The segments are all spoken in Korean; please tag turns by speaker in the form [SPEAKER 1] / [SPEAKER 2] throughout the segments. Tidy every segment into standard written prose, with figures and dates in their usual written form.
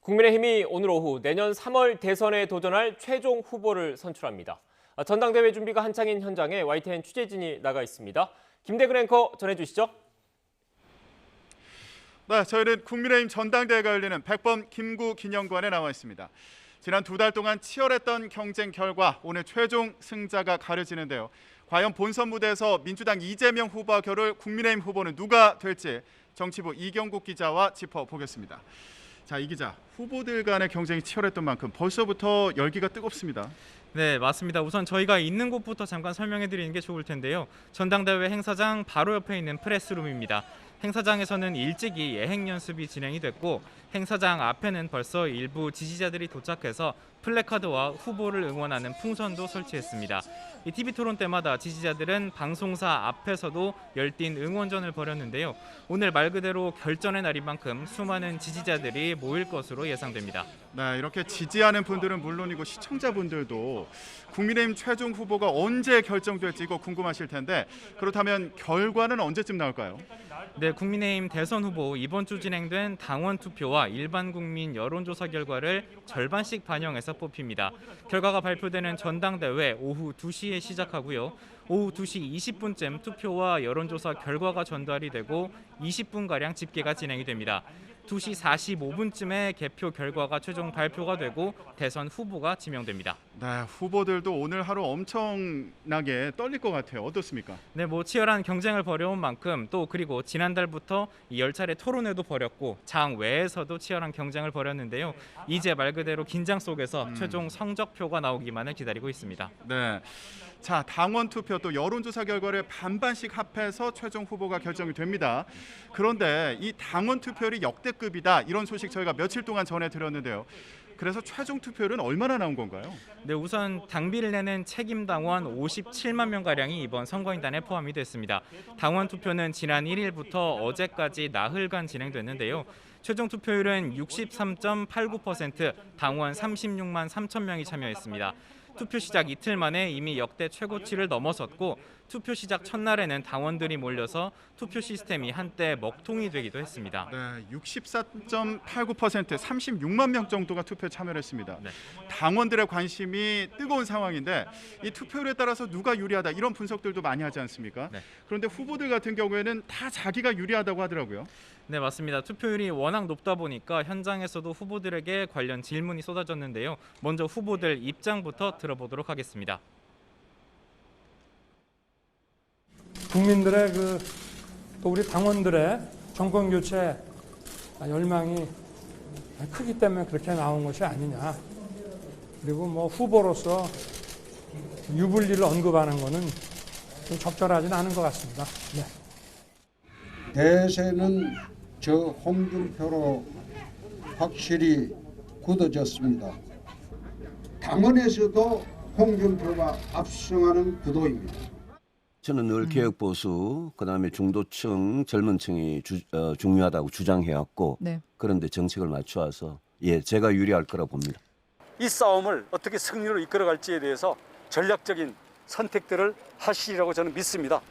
[SPEAKER 1] 국민의힘이 오늘 오후 내년 3월 대선에 도전할 최종 후보를 선출합니다. 전당대회 준비가 한창인 현장에 YTN 취재진이 나가 있습니다. 김대근 앵커 전해주시죠.
[SPEAKER 2] 네, 저희는 국민의힘 전당대회가 열리는 백범 김구 기념관에 나와 있습니다. 지난 2달 동안 치열했던 경쟁 결과 오늘 최종 승자가 가려지는데요. 과연 본선 무대에서 민주당 이재명 후보와 겨룰 국민의힘 후보는 누가 될지 정치부 이경국 기자와 짚어보겠습니다. 자, 이 기자, 후보들 간의 경쟁이 치열했던 만큼 벌써부터 열기가 뜨겁습니다.
[SPEAKER 3] 네, 맞습니다. 우선 저희가 있는 곳부터 잠깐 설명해 드리는 게 좋을 텐데요. 전당대회 행사장 바로 옆에 있는 프레스룸입니다. 행사장에서는 일찍이 예행 연습이 진행이 됐고 행사장 앞에는 벌써 일부 지지자들이 도착해서 플래카드와 후보를 응원하는 풍선도 설치했습니다. 이 TV 토론 때마다 지지자들은 방송사 앞에서도 열띤 응원전을 벌였는데요. 오늘 말 그대로 결전의 날인 만큼 수많은 지지자들이 모일 것으로 예상됩니다.
[SPEAKER 2] 네, 이렇게 지지하는 분들은 물론이고 시청자분들도 국민의힘 최종 후보가 언제 결정될지 이거 궁금하실 텐데 그렇다면 결과는 언제쯤 나올까요?
[SPEAKER 3] 네, 국민의힘 대선 후보 이번 주 진행된 당원 투표와 일반 국민 여론조사 결과를 절반씩 반영해서 뽑힙니다. 결과가 발표되는 전당대회 오후 2시에 시작하고요. 오후 2시 20분쯤 투표와 여론조사 결과가 전달이 되고 20분가량 집계가 진행이 됩니다. 2시 45분쯤에 개표 결과가 최종 발표가 되고 대선 후보가 지명됩니다.
[SPEAKER 2] 네, 후보들도 오늘 하루 엄청나게 떨릴 것 같아요. 어떻습니까?
[SPEAKER 3] 네, 치열한 경쟁을 벌여온 만큼 또 그리고 지난달부터 10차례 토론회도 벌였고 장 외에서도 치열한 경쟁을 벌였는데요. 이제 말 그대로 긴장 속에서 최종 성적표가 나오기만을 기다리고 있습니다.
[SPEAKER 2] 네. 자, 당원 투표 또 여론조사 결과를 반반씩 합해서 최종 후보가 결정이 됩니다. 그런데 이 당원 투표율이 역대급이다 이런 소식 저희가 며칠 동안 전해드렸는데요. 그래서 최종 투표율은 얼마나 나온 건가요?
[SPEAKER 3] 네, 우선 당비를 내는 책임 당원 57만 명가량이 이번 선거인단에 포함이 됐습니다. 당원 투표는 지난 1일부터 어제까지 나흘간 진행됐는데요. 최종 투표율은 63.89%, 당원 36만 3천 명이 참여했습니다. 투표 시작 이틀 만에 이미 역대 최고치를 넘어섰고 투표 시작 첫날에는 당원들이 몰려서 투표 시스템이 한때 먹통이 되기도 했습니다.
[SPEAKER 2] 네, 64.89%, 36만 명 정도가 투표에 참여를 했습니다.
[SPEAKER 3] 네.
[SPEAKER 2] 당원들의 관심이 뜨거운 상황인데 이 투표율에 따라서 누가 유리하다 이런 분석들도 많이 하지 않습니까?
[SPEAKER 3] 네.
[SPEAKER 2] 그런데 후보들 같은 경우에는 다 자기가 유리하다고 하더라고요.
[SPEAKER 3] 네, 맞습니다. 투표율이 워낙 높다 보니까 현장에서도 후보들에게 관련 질문이 쏟아졌는데요. 먼저 후보들 입장부터 들어보도록 하겠습니다.
[SPEAKER 4] 국민들의 또 우리 당원들의 정권 교체 열망이 크기 때문에 그렇게 나온 것이 아니냐. 그리고 후보로서 유불리를 언급하는 것은 좀 적절하지는 않은 것 같습니다. 네.
[SPEAKER 5] 대세는 저 홍준표로 확실히 굳어졌습니다. 당원에서도 홍준표가 압승하는 구도입니다.
[SPEAKER 6] 저는 늘 개혁 보수, 그다음에 중도층, 젊은 층이 중요하다고 주장해왔고
[SPEAKER 7] 네.
[SPEAKER 6] 그런데 정책을 맞춰와서 제가 유리할 거라고 봅니다.
[SPEAKER 8] 이 싸움을 어떻게 승리로 이끌어갈지에 대해서 전략적인 선택들을 하시리라고 저는 믿습니다.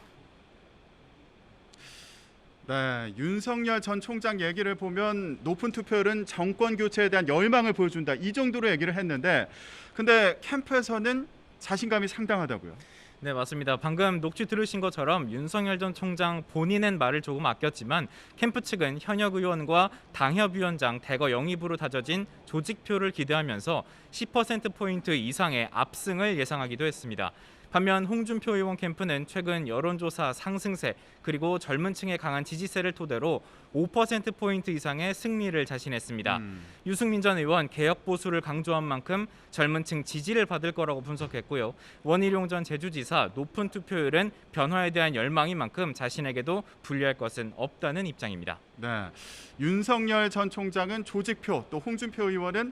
[SPEAKER 2] 네, 윤석열 전 총장 얘기를 보면 높은 투표율은 정권 교체에 대한 열망을 보여준다 이 정도로 얘기를 했는데 근데 캠프에서는 자신감이 상당하다고요.
[SPEAKER 3] 네, 맞습니다. 방금 녹취 들으신 것처럼 윤석열 전 총장 본인은 말을 조금 아꼈지만 캠프 측은 현역 의원과 당협위원장 대거 영입으로 다져진 조직표를 기대하면서 10%포인트 이상의 압승을 예상하기도 했습니다. 반면 홍준표 의원 캠프는 최근 여론조사 상승세 그리고 젊은 층의 강한 지지세를 토대로 5%포인트 이상의 승리를 자신했습니다. 유승민 전 의원 개혁 보수를 강조한 만큼 젊은 층 지지를 받을 거라고 분석했고요. 원희룡 전 제주지사 높은 투표율은 변화에 대한 열망인 만큼 자신에게도 불리할 것은 없다는 입장입니다.
[SPEAKER 2] 네, 윤석열 전 총장은 조직표 또 홍준표 의원은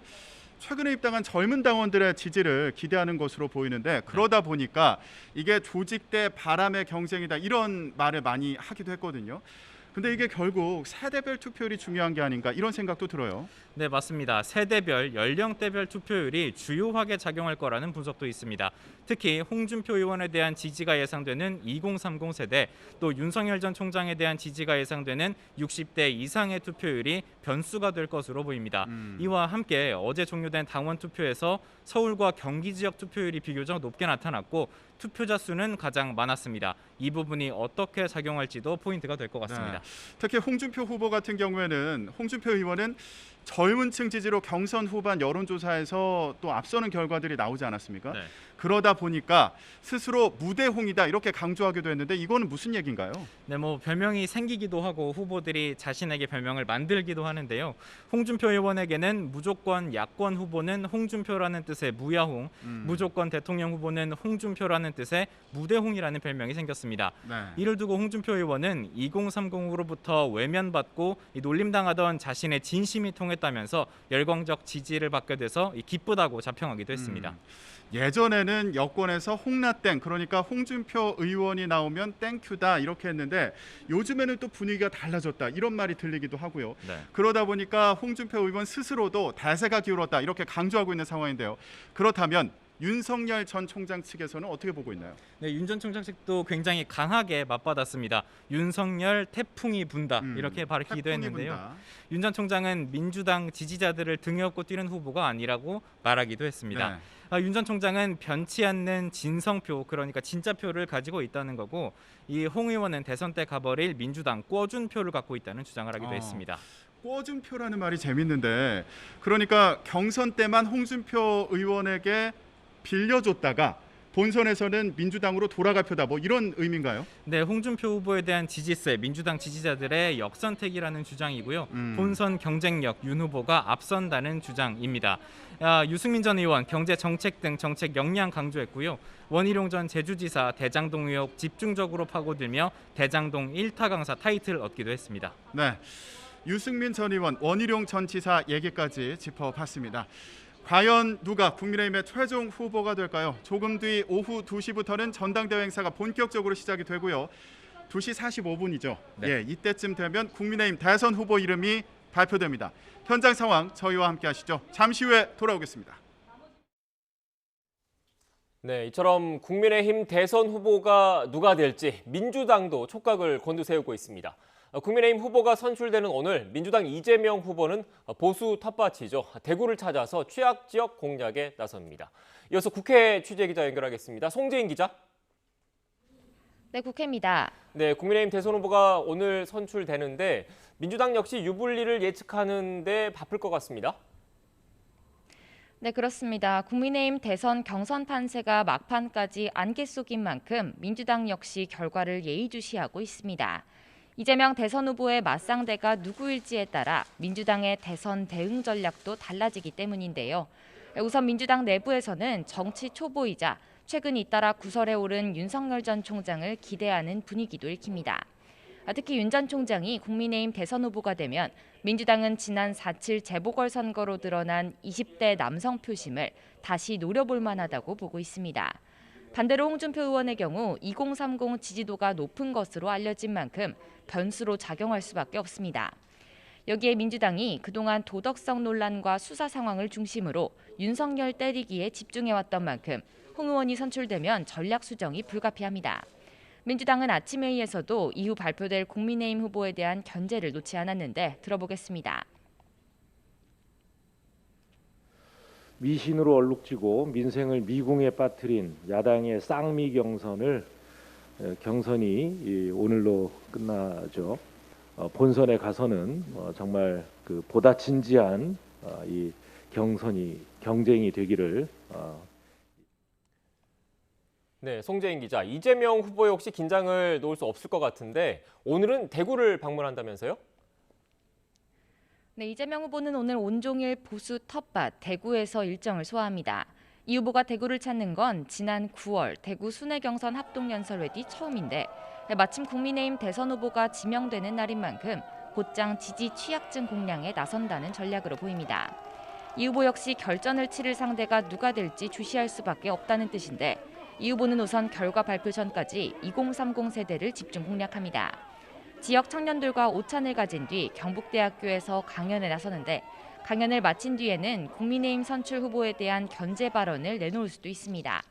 [SPEAKER 2] 최근에 입당한 젊은 당원들의 지지를 기대하는 것으로 보이는데 그러다 보니까 이게 조직대 바람의 경쟁이다 이런 말을 많이 하기도 했거든요. 근데 이게 결국 세대별 투표율이 중요한 게 아닌가 이런 생각도 들어요.
[SPEAKER 3] 네, 맞습니다. 세대별, 연령대별 투표율이 주요하게 작용할 거라는 분석도 있습니다. 특히 홍준표 의원에 대한 지지가 예상되는 2030 세대, 또 윤석열 전 총장에 대한 지지가 예상되는 60대 이상의 투표율이 변수가 될 것으로 보입니다. 이와 함께 어제 종료된 당원 투표에서 서울과 경기 지역 투표율이 비교적 높게 나타났고 투표자 수는 가장 많았습니다. 이 부분이 어떻게 작용할지도 포인트가 될 것 같습니다.
[SPEAKER 2] 네. 특히 홍준표 후보 같은 경우에는 홍준표 의원은 젊은 층 지지로 경선 후반 여론조사에서 또 앞서는 결과들이 나오지 않았습니까?
[SPEAKER 3] 네.
[SPEAKER 2] 그러다 보니까 스스로 무대홍이다 이렇게 강조하기도 했는데 이거는 무슨 얘기인가요?
[SPEAKER 3] 네, 별명이 생기기도 하고 후보들이 자신에게 별명을 만들기도 하는데요. 홍준표 의원에게는 무조건 야권 후보는 홍준표라는 뜻의 무야홍, 무조건 대통령 후보는 홍준표라는 뜻의 무대홍이라는 별명이 생겼습니다.
[SPEAKER 2] 네.
[SPEAKER 3] 이를 두고 홍준표 의원은 2030으로부터 외면받고 놀림당하던 자신의 진심이 통했다면서 열광적 지지를 받게 돼서 기쁘다고 자평하기도 했습니다.
[SPEAKER 2] 예전에는 여권에서 홍라땡 그러니까 홍준표 의원이 나오면 땡큐다 이렇게 했는데 요즘에는 또 분위기가 달라졌다 이런 말이 들리기도 하고요.
[SPEAKER 3] 네.
[SPEAKER 2] 그러다 보니까 홍준표 의원 스스로도 대세가 기울었다 이렇게 강조하고 있는 상황인데요. 그렇다면 윤석열 전 총장 측에서는 어떻게 보고 있나요?
[SPEAKER 3] 네, 윤 전 총장 측도 굉장히 강하게 맞받았습니다. 윤석열 태풍이 분다 이렇게 밝히기도 했는데요. 윤 전 총장은 민주당 지지자들을 등에 업고 뛰는 후보가 아니라고 말하기도 했습니다.
[SPEAKER 2] 네.
[SPEAKER 3] 윤 전 총장은 변치 않는 진성표, 그러니까 진짜 표를 가지고 있다는 거고, 이 홍 의원은 대선 때 가버릴 민주당 꿔준 표를 갖고 있다는 주장을 하기도 했습니다.
[SPEAKER 2] 꿔준 표라는 말이 재밌는데 그러니까 경선 때만 홍준표 의원에게 빌려줬다가 본선에서는 민주당으로 돌아갈 표다 뭐 이런 의미인가요?
[SPEAKER 3] 네, 홍준표 후보에 대한 지지세, 민주당 지지자들의 역선택이라는 주장이고요. 본선 경쟁력, 윤 후보가 앞선다는 주장입니다. 유승민 전 의원 경제 정책 등 정책 역량 강조했고요. 원희룡 전 제주지사 대장동 의혹 집중적으로 파고들며 대장동 1타 강사 타이틀을 얻기도 했습니다.
[SPEAKER 2] 네, 유승민 전 의원, 원희룡 전 지사 얘기까지 짚어봤습니다. 과연 누가 국민의힘의 최종 후보가 될까요? 조금 뒤 오후 2시부터는 전당대회 행사가 본격적으로 시작이 되고요. 2시 45분이죠.
[SPEAKER 3] 네.
[SPEAKER 2] 예, 이때쯤 되면 국민의힘 대선 후보 이름이 발표됩니다. 현장 상황 저희와 함께 하시죠. 잠시 후에 돌아오겠습니다.
[SPEAKER 1] 네, 이처럼 국민의힘 대선 후보가 누가 될지 민주당도 촉각을 곤두세우고 있습니다. 국민의힘 후보가 선출되는 오늘 민주당 이재명 후보는 보수 텃밭이죠. 대구를 찾아서 취약 지역 공략에 나섭니다. 이어서 국회 취재기자 연결하겠습니다. 송재인 기자.
[SPEAKER 7] 네, 국회입니다.
[SPEAKER 1] 네, 국민의힘 대선 후보가 오늘 선출되는데 민주당 역시 유불리를 예측하는데 바쁠 것 같습니다.
[SPEAKER 7] 네, 그렇습니다. 국민의힘 대선 경선 판세가 막판까지 안개 속인 만큼 민주당 역시 결과를 예의주시하고 있습니다. 이재명 대선 후보의 맞상대가 누구일지에 따라 민주당의 대선 대응 전략도 달라지기 때문인데요. 우선 민주당 내부에서는 정치 초보이자 최근 잇따라 구설에 오른 윤석열 전 총장을 기대하는 분위기도 읽힙니다. 특히 윤 전 총장이 국민의힘 대선 후보가 되면 민주당은 지난 4.7 재보궐선거로 드러난 20대 남성 표심을 다시 노려볼 만하다고 보고 있습니다. 반대로 홍준표 의원의 경우 2030 지지도가 높은 것으로 알려진 만큼 변수로 작용할 수밖에 없습니다. 여기에 민주당이 그동안 도덕성 논란과 수사 상황을 중심으로 윤석열 때리기에 집중해왔던 만큼 홍 의원이 선출되면 전략 수정이 불가피합니다. 민주당은 아침 회의에서도 이후 발표될 국민의힘 후보에 대한 견제를 놓지 않았는데 들어보겠습니다.
[SPEAKER 9] 미신으로 얼룩지고 민생을 미궁에 빠뜨린 야당의 쌍미 경선이 오늘로 끝나죠. 본선에 가서는 정말 보다 진지한 이 경쟁이 되기를.
[SPEAKER 1] 네, 송재인 기자. 이재명 후보 역시 긴장을 놓을 수 없을 것 같은데 오늘은 대구를 방문한다면서요?
[SPEAKER 7] 네, 이재명 후보는 오늘 온종일 보수 텃밭 대구에서 일정을 소화합니다. 이 후보가 대구를 찾는 건 지난 9월 대구 순회 경선 합동연설회 뒤 처음인데 마침 국민의힘 대선 후보가 지명되는 날인 만큼 곧장 지지 취약증 공략에 나선다는 전략으로 보입니다. 이 후보 역시 결전을 치를 상대가 누가 될지 주시할 수밖에 없다는 뜻인데 이 후보는 우선 결과 발표 전까지 2030 세대를 집중 공략합니다. 지역 청년들과 오찬을 가진 뒤 경북대학교에서 강연에 나서는데 강연을 마친 뒤에는 국민의힘 선출 후보에 대한 견제 발언을 내놓을 수도 있습니다.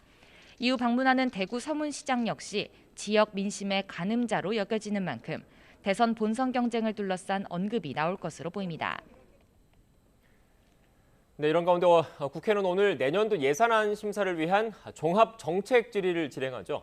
[SPEAKER 7] 이후 방문하는 대구 서문시장 역시 지역 민심의 가늠자로 여겨지는 만큼 대선 본선 경쟁을 둘러싼 언급이 나올 것으로 보입니다.
[SPEAKER 1] 네, 이런 가운데 국회는 오늘 내년도 예산안 심사를 위한 종합 정책 질의를 진행하죠.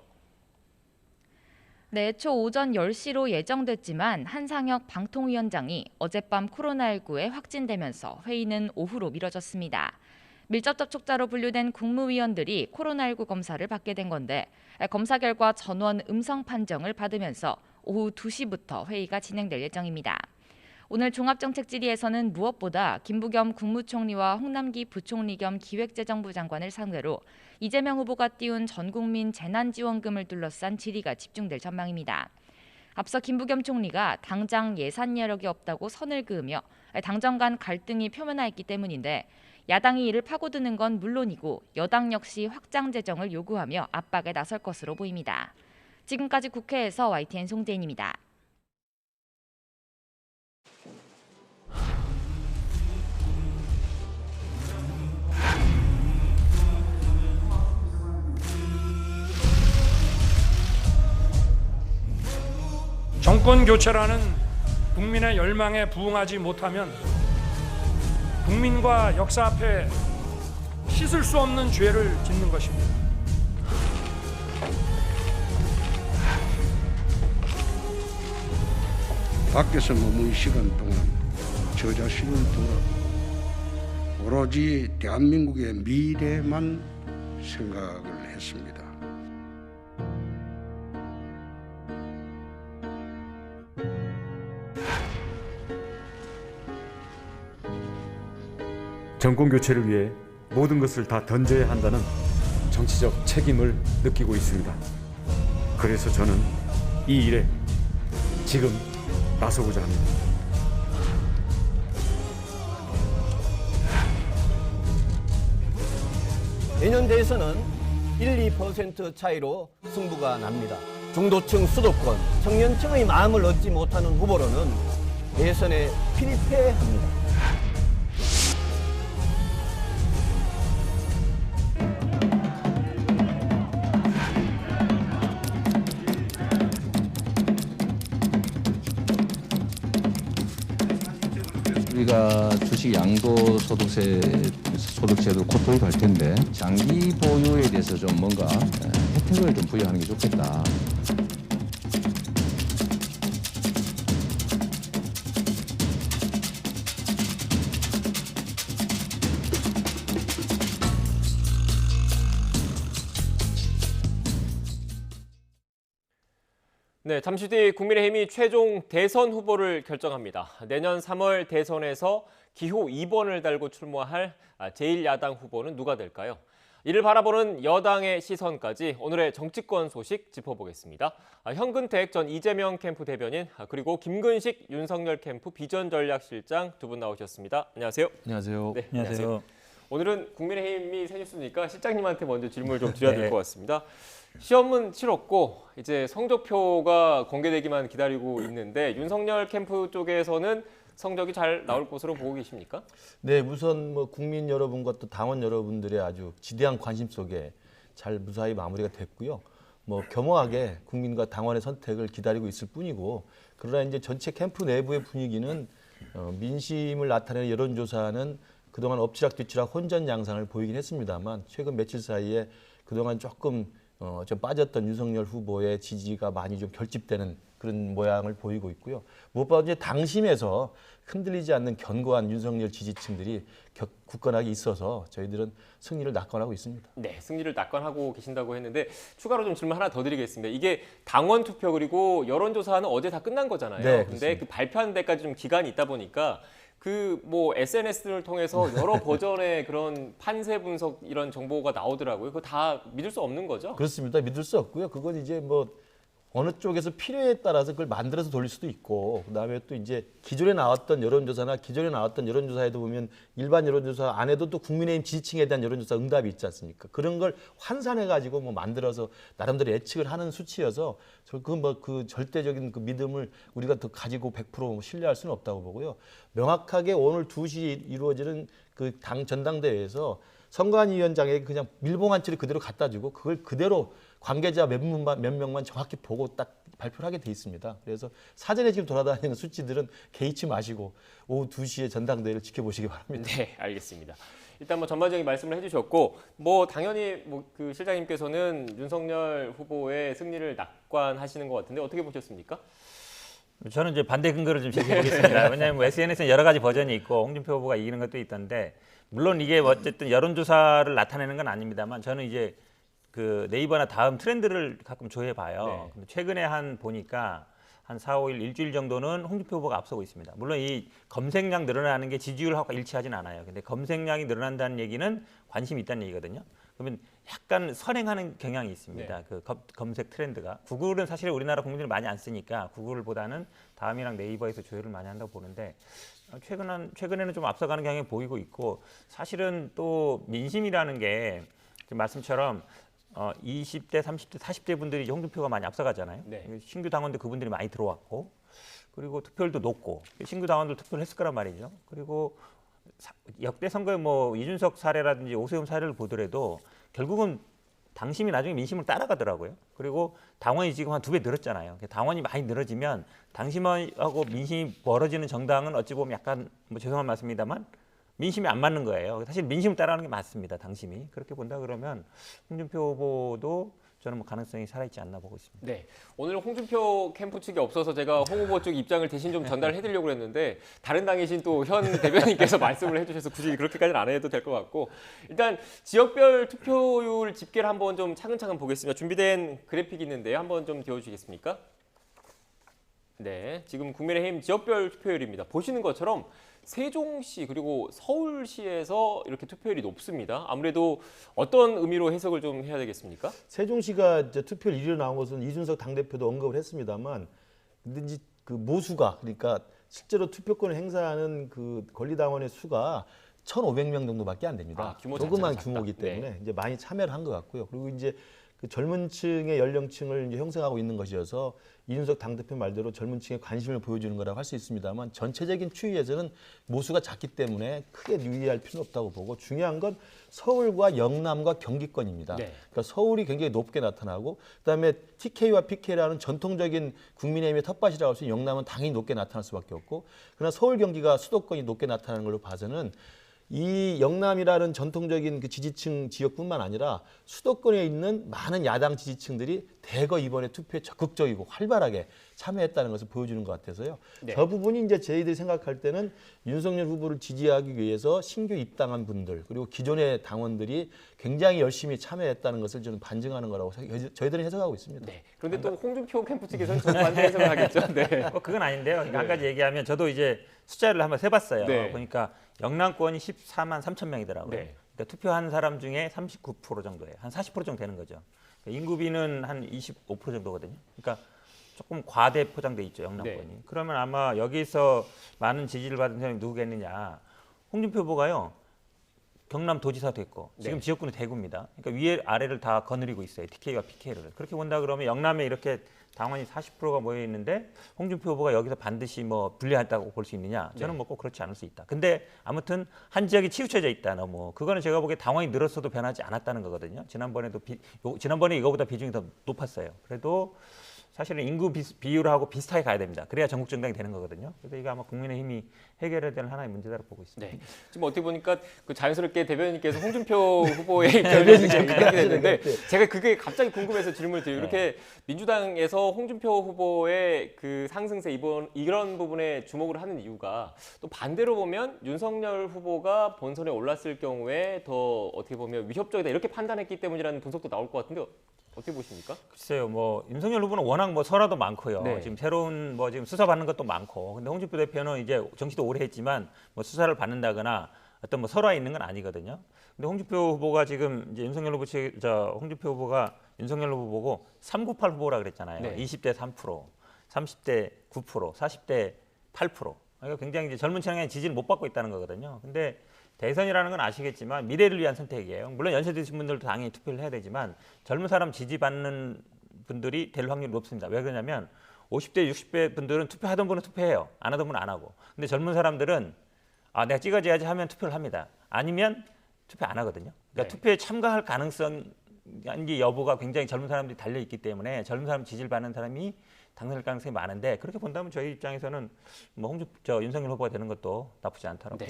[SPEAKER 7] 네, 초 오전 10시로 예정됐지만 한상혁 방통위원장이 어젯밤 코로나19에 확진되면서 회의는 오후로 미뤄졌습니다. 밀접 접촉자로 분류된 국무위원들이 코로나19 검사를 받게 된 건데 검사 결과 전원 음성 판정을 받으면서 오후 2시부터 회의가 진행될 예정입니다. 오늘 종합정책 질의에서는 무엇보다 김부겸 국무총리와 홍남기 부총리 겸 기획재정부 장관을 상대로 이재명 후보가 띄운 전국민 재난지원금을 둘러싼 질의가 집중될 전망입니다. 앞서 김부겸 총리가 당장 예산 여력이 없다고 선을 그으며 당정 간 갈등이 표면화했기 때문인데 야당이 이를 파고드는 건 물론이고 여당 역시 확장 재정을 요구하며 압박에 나설 것으로 보입니다. 지금까지 국회에서 YTN 송재인입니다.
[SPEAKER 4] 정권 교체라는 국민의 열망에 부응하지 못하면 국민과 역사 앞에 씻을 수 없는 죄를 짓는 것입니다.
[SPEAKER 5] 밖에서 머문 시간 동안 저 자신을 돌아보고 오로지 대한민국의 미래만 생각을 했습니다.
[SPEAKER 10] 정권 교체를 위해 모든 것을 다 던져야 한다는 정치적 책임을 느끼고 있습니다. 그래서 저는 이 일에 지금 나서고자 합니다.
[SPEAKER 6] 내년 대선은 1-2% 차이로 승부가 납니다. 중도층 수도권, 청년층의 마음을 얻지 못하는 후보로는 대선에 필패합니다.
[SPEAKER 11] 우리가 주식 양도 소득세도 곧 도입할 텐데 장기 보유에 대해서 좀 뭔가 혜택을 좀 부여하는 게 좋겠다.
[SPEAKER 1] 네, 잠시 뒤 국민의힘이 최종 대선 후보를 결정합니다. 내년 3월 대선에서 기호 2번을 달고 출마할 제1야당 후보는 누가 될까요? 이를 바라보는 여당의 시선까지 오늘의 정치권 소식 짚어보겠습니다. 현근택 전 이재명 캠프 대변인 그리고 김근식 윤석열 캠프 비전전략실장 두 분 나오셨습니다. 안녕하세요.
[SPEAKER 11] 안녕하세요.
[SPEAKER 1] 네, 안녕하세요. 오늘은 국민의힘이 새 뉴스니까 실장님한테 먼저 질문을 좀 드려야 될 것 같습니다. 시험은 치렀고 이제 성적표가 공개되기만 기다리고 있는데 윤석열 캠프 쪽에서는 성적이 잘 나올 것으로 보고 계십니까?
[SPEAKER 12] 네, 우선 국민 여러분과 또 당원 여러분들의 아주 지대한 관심 속에 잘 무사히 마무리가 됐고요. 겸허하게 국민과 당원의 선택을 기다리고 있을 뿐이고, 그러나 이제 전체 캠프 내부의 분위기는 민심을 나타내는 여론조사는 그동안 엎치락뒤치락 혼전 양상을 보이긴 했습니다만 최근 며칠 사이에 그동안 조금 좀 빠졌던 윤석열 후보의 지지가 많이 좀 결집되는 그런 모양을 보이고 있고요. 무엇보다 이제 당심에서 흔들리지 않는 견고한 윤석열 지지층들이 굳건하게 있어서 저희들은 승리를 낙관하고 있습니다.
[SPEAKER 1] 네, 승리를 낙관하고 계신다고 했는데 추가로 좀 질문 하나 더 드리겠습니다. 이게 당원 투표 그리고 여론조사는 어제 다 끝난 거잖아요.
[SPEAKER 12] 네,
[SPEAKER 1] 근데 그 발표하는 데까지 좀 기간이 있다 보니까 SNS를 통해서 여러 버전의 그런 판세 분석 이런 정보가 나오더라고요. 그거 다 믿을 수 없는 거죠?
[SPEAKER 12] 그렇습니다. 믿을 수 없고요. 그건 이제 어느 쪽에서 필요에 따라서 그걸 만들어서 돌릴 수도 있고, 그다음에 또 이제 기존에 나왔던 여론조사에도 보면 일반 여론조사 안에도 또 국민의힘 지지층에 대한 여론조사 응답이 있지 않습니까? 그런 걸 환산해 가지고 뭐 만들어서 나름대로 예측을 하는 수치여서 그 절대적인 그 믿음을 우리가 더 가지고 100% 신뢰할 수는 없다고 보고요. 명확하게 오늘 2시 이루어지는 그 당 전당대회에서 선관위원장에게 그냥 밀봉한 채로 그대로 갖다 주고 그걸 그대로 관계자 몇 명만 정확히 보고 딱 발표를 하게 돼 있습니다. 그래서 사전에 지금 돌아다니는 수치들은 개의치 마시고 오후 2시에 전당대회를 지켜보시기 바랍니다.
[SPEAKER 1] 네, 알겠습니다. 일단 뭐 전반적인 말씀을 해주셨고, 뭐 당연히 뭐 그 실장님께서는 윤석열 후보의 승리를 낙관하시는 것 같은데 어떻게 보셨습니까?
[SPEAKER 13] 저는 이제 반대 근거를 좀 제시해 보겠습니다. 왜냐하면 SNS에 여러 가지 버전이 있고 홍준표 후보가 이기는 것도 있던데, 물론 이게 어쨌든 여론조사를 나타내는 건 아닙니다만, 저는 이제 그 네이버나 다음 트렌드를 가끔 조회해 봐요. 근데 최근에 보니까 한 4, 5일, 일주일 정도는 홍준표 후보가 앞서고 있습니다. 물론 이 검색량 늘어나는 게 지지율하고 일치하진 않아요. 근데 검색량이 늘어난다는 얘기는 관심이 있다는 얘기거든요. 그러면 약간 선행하는 경향이 있습니다. 그 검색 트렌드가. 구글은 사실 우리나라 국민들이 많이 안 쓰니까 구글보다는 다음이랑 네이버에서 조회를 많이 한다고 보는데, 최근에는 좀 앞서가는 경향이 보이고 있고, 사실은 또 민심이라는 게 지금 말씀처럼 20대, 30대, 40대 분들이 이제 홍준표가 많이 앞서가잖아요. 신규 당원들 그분들이 많이 들어왔고, 그리고 투표율도 높고, 신규 당원들 투표를 했을 거란 말이죠. 그리고 역대 선거의 뭐 이준석 사례라든지 오세훈 사례를 보더라도 결국은 당심이 나중에 민심을 따라가더라고요. 그리고 당원이 지금 한 2배 늘었잖아요. 당원이 많이 늘어지면 당심하고 민심이 멀어지는 정당은 어찌 보면 약간 뭐 죄송한 말씀입니다만 민심이 안 맞는 거예요. 사실 민심을 따라가는 게 맞습니다. 당심이. 그렇게 본다 그러면 홍준표 후보도 저는 뭐 가능성이 살아있지 않나 보고 있습니다.
[SPEAKER 1] 네, 오늘 홍준표 캠프 측이 없어서 제가 홍 후보 쪽 입장을 대신 좀 전달해드리려고 했는데, 다른 당이신 또 현 대변인께서 말씀을 해주셔서 굳이 그렇게까지는 안 해도 될 것 같고, 일단 지역별 투표율 집계를 한번 좀 차근차근 보겠습니다. 준비된 그래픽이 있는데요. 한번 좀 띄워주시겠습니까? 네, 지금 국민의힘 지역별 투표율입니다. 보시는 것처럼 세종시 그리고 서울시에서 이렇게 투표율이 높습니다. 아무래도 어떤 의미로 해석을 좀 해야 되겠습니까?
[SPEAKER 12] 세종시가 이제 투표율 1위로 나온 것은 이준석 당대표도 언급을 했습니다만, 근데 이제 그 모수가, 그러니까 실제로 투표권을 행사하는 그 권리당원의 수가 1,500명 정도밖에 안 됩니다. 조그만 규모이기 때문에 이제 많이 참여를 한 것 같고요. 그리고 이제 그 젊은 층의 연령층을 이제 형성하고 있는 것이어서 이준석 당대표 말대로 젊은 층에 관심을 보여주는 거라고 할 수 있습니다만, 전체적인 추이에서는 모수가 작기 때문에 크게 유의할 필요는 없다고 보고, 중요한 건 서울과 영남과 경기권입니다. 그러니까 서울이 굉장히 높게 나타나고, 그다음에 TK와 PK라는 전통적인 국민의힘의 텃밭이라고 할 수 있는 영남은 당연히 높게 나타날 수밖에 없고, 그러나 서울 경기가 수도권이 높게 나타나는 걸로 봐서는 이 영남이라는 전통적인 그 지지층 지역뿐만 아니라 수도권에 있는 많은 야당 지지층들이 대거 이번에 투표에 적극적이고 활발하게 참여했다는 것을 보여주는 것 같아서요. 저 부분이 이제 저희들이 생각할 때는 윤석열 후보를 지지하기 위해서 신규 입당한 분들, 그리고 기존의 당원들이 굉장히 열심히 참여했다는 것을 저는 반증하는 거라고 저희들은 해석하고 있습니다.
[SPEAKER 1] 네. 그런데 또 홍준표 캠프 측에서는 정반대 해석을 하겠죠. 네.
[SPEAKER 13] 그건 아닌데요. 한 가지 얘기하면, 저도 이제 숫자를 한번 세봤어요. 보니까 영남권이 14만 3천 명이더라고요. 그러니까 투표한 사람 중에 39% 정도예요. 한 40% 정도 되는 거죠. 그러니까 인구비는 한 25% 정도거든요. 그러니까 조금 과대 포장돼 있죠, 영남권이. 그러면 아마 여기서 많은 지지를 받은 사람이 누구겠느냐. 홍준표 후보가요, 경남도지사 됐고 지금 지역구는 대구입니다. 그러니까 위에 아래를 다 거느리고 있어요, TK와 PK를. 그렇게 본다 그러면 영남에 이렇게 당원이 40%가 모여 있는데 홍준표 후보가 여기서 반드시 뭐 불리하다고 볼 수 있느냐? 저는 뭐 꼭 그렇지 않을 수 있다. 근데 아무튼 한 지역이 치우쳐져 있다. 너무 그거는 제가 보기에 당원이 늘었어도 변하지 않았다는 거거든요. 지난번에 이거보다 비중이 더 높았어요. 그래도 사실은 인구 비율하고 비슷하게 가야 됩니다. 그래야 전국 정당이 되는 거거든요. 그래서 이거 아마 국민의힘이 해결해야 될 하나의 문제다고 보고 있습니다.
[SPEAKER 1] 네. 지금 어떻게 보니까 그 자연스럽게 대변인께서 홍준표 후보의 입장을 얘기하게 됐는데, 제가 그게 갑자기 궁금해서 질문을 드려요. 이렇게 민주당에서 홍준표 후보의 그 상승세 이런 부분에 주목을 하는 이유가, 또 반대로 보면 윤석열 후보가 본선에 올랐을 경우에 더 어떻게 보면 위협적이다 이렇게 판단했기 때문이라는 분석도 나올 것 같은데 어떻게 보십니까?
[SPEAKER 13] 글쎄요, 뭐 윤석열 후보는 워낙 뭐 설화도 많고요. 지금 새로운 뭐 지금 수사 받는 것도 많고. 근데 홍준표 대표는 이제 정치도 오래 했지만 뭐 수사를 받는다거나 어떤 뭐 설화 있는 건 아니거든요. 근데 홍준표 후보가 지금 이제 윤석열 후보 홍준표 후보가 윤석열 후보 보고 398 후보라 그랬잖아요.
[SPEAKER 1] 네.
[SPEAKER 13] 20대 3%, 30대 9%, 40대 8%. 그러니까 굉장히 이제 젊은 층의 지지를 못 받고 있다는 거거든요. 근데 대선이라는 건 아시겠지만 미래를 위한 선택이에요. 물론 연세 드신 분들도 당연히 투표를 해야 되지만 젊은 사람 지지받는 분들이 될 확률이 높습니다. 왜 그러냐면 50대, 60대 분들은 투표하던 분은 투표해요. 안 하던 분은 안 하고. 근데 젊은 사람들은 아, 내가 찍어줘야지 하면 투표를 합니다. 아니면 투표 안 하거든요. 그러니까
[SPEAKER 1] 네.
[SPEAKER 13] 투표에 참가할 가능성이 여부가 굉장히 젊은 사람들이 달려 있기 때문에 젊은 사람 지지를 받는 사람이 당선될 가능성이 많은데 그렇게 본다면 저희 입장에서는 뭐 윤석열 후보가 되는 것도 나쁘지 않다라고.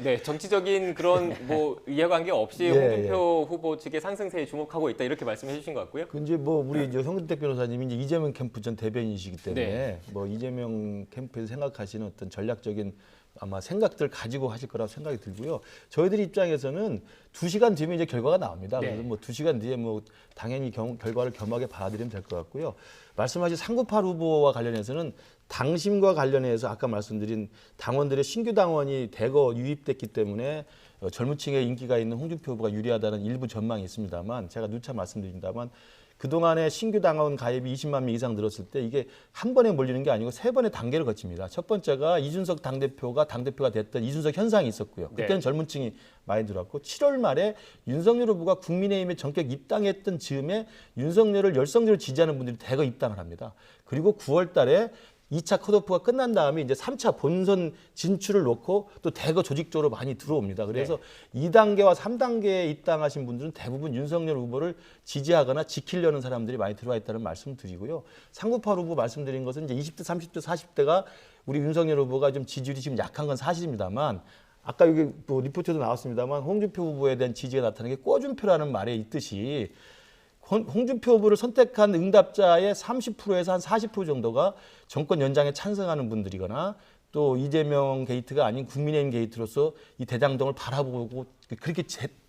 [SPEAKER 1] 네. 정치적인 그런 뭐 이해관계 없이 홍준표 후보 측의 상승세에 주목하고 있다 이렇게 말씀해 주신 것 같고요.
[SPEAKER 12] 그 이제 뭐 우리 이제 홍준택 변호사님이 이제 이재명 캠프 전 대변인이시기 때문에 뭐 이재명 캠프에서 생각하시는 어떤 전략적인 아마 생각들 가지고 하실 거라고 생각이 들고요. 저희들 입장에서는 2시간 뒤면 이제 결과가 나옵니다. 그래서 뭐 2시간 뒤에 뭐 당연히 결과를 겸하게 받아들이면 될 것 같고요. 말씀하신 398 후보와 관련해서는 당심과 관련해서 아까 말씀드린 당원들의 신규 당원이 대거 유입됐기 때문에 젊은 층의 인기가 있는 홍준표 후보가 유리하다는 일부 전망이 있습니다만 제가 누차 말씀드린다만 그동안에 신규 당원 가입이 20만 명 이상 늘었을 때 이게 한 번에 몰리는 게 아니고 3번의 단계를 거칩니다. 첫 번째가 이준석 당대표가 됐던 이준석 현상이 있었고요. 그때는 젊은 층이 많이 들어왔고 7월 말에 윤석열 후보가 국민의힘에 전격 입당했던 즈음에 윤석열을 열성적으로 지지하는 분들이 대거 입당을 합니다. 그리고 9월 달에 2차 컷오프가 끝난 다음에 이제 3차 본선 진출을 놓고 또 대거 조직적으로 많이 들어옵니다. 그래서 2단계와 3단계에 입당하신 분들은 대부분 윤석열 후보를 지지하거나 지키려는 사람들이 많이 들어와 있다는 말씀을 드리고요. 398 후보 말씀드린 것은 이제 20대, 30대, 40대가 우리 윤석열 후보가 좀 지지율이 지금 약한 건 사실입니다만 아까 여기 뭐 리포트도 나왔습니다만 홍준표 후보에 대한 지지가 나타나는 게 꼬준표라는 말에 있듯이 홍준표 후보를 선택한 응답자의 30%에서 한 40% 정도가 정권 연장에 찬성하는 분들이거나 또 이재명 게이트가 아닌 국민의힘 게이트로서 이 대장동을 바라보고 그렇게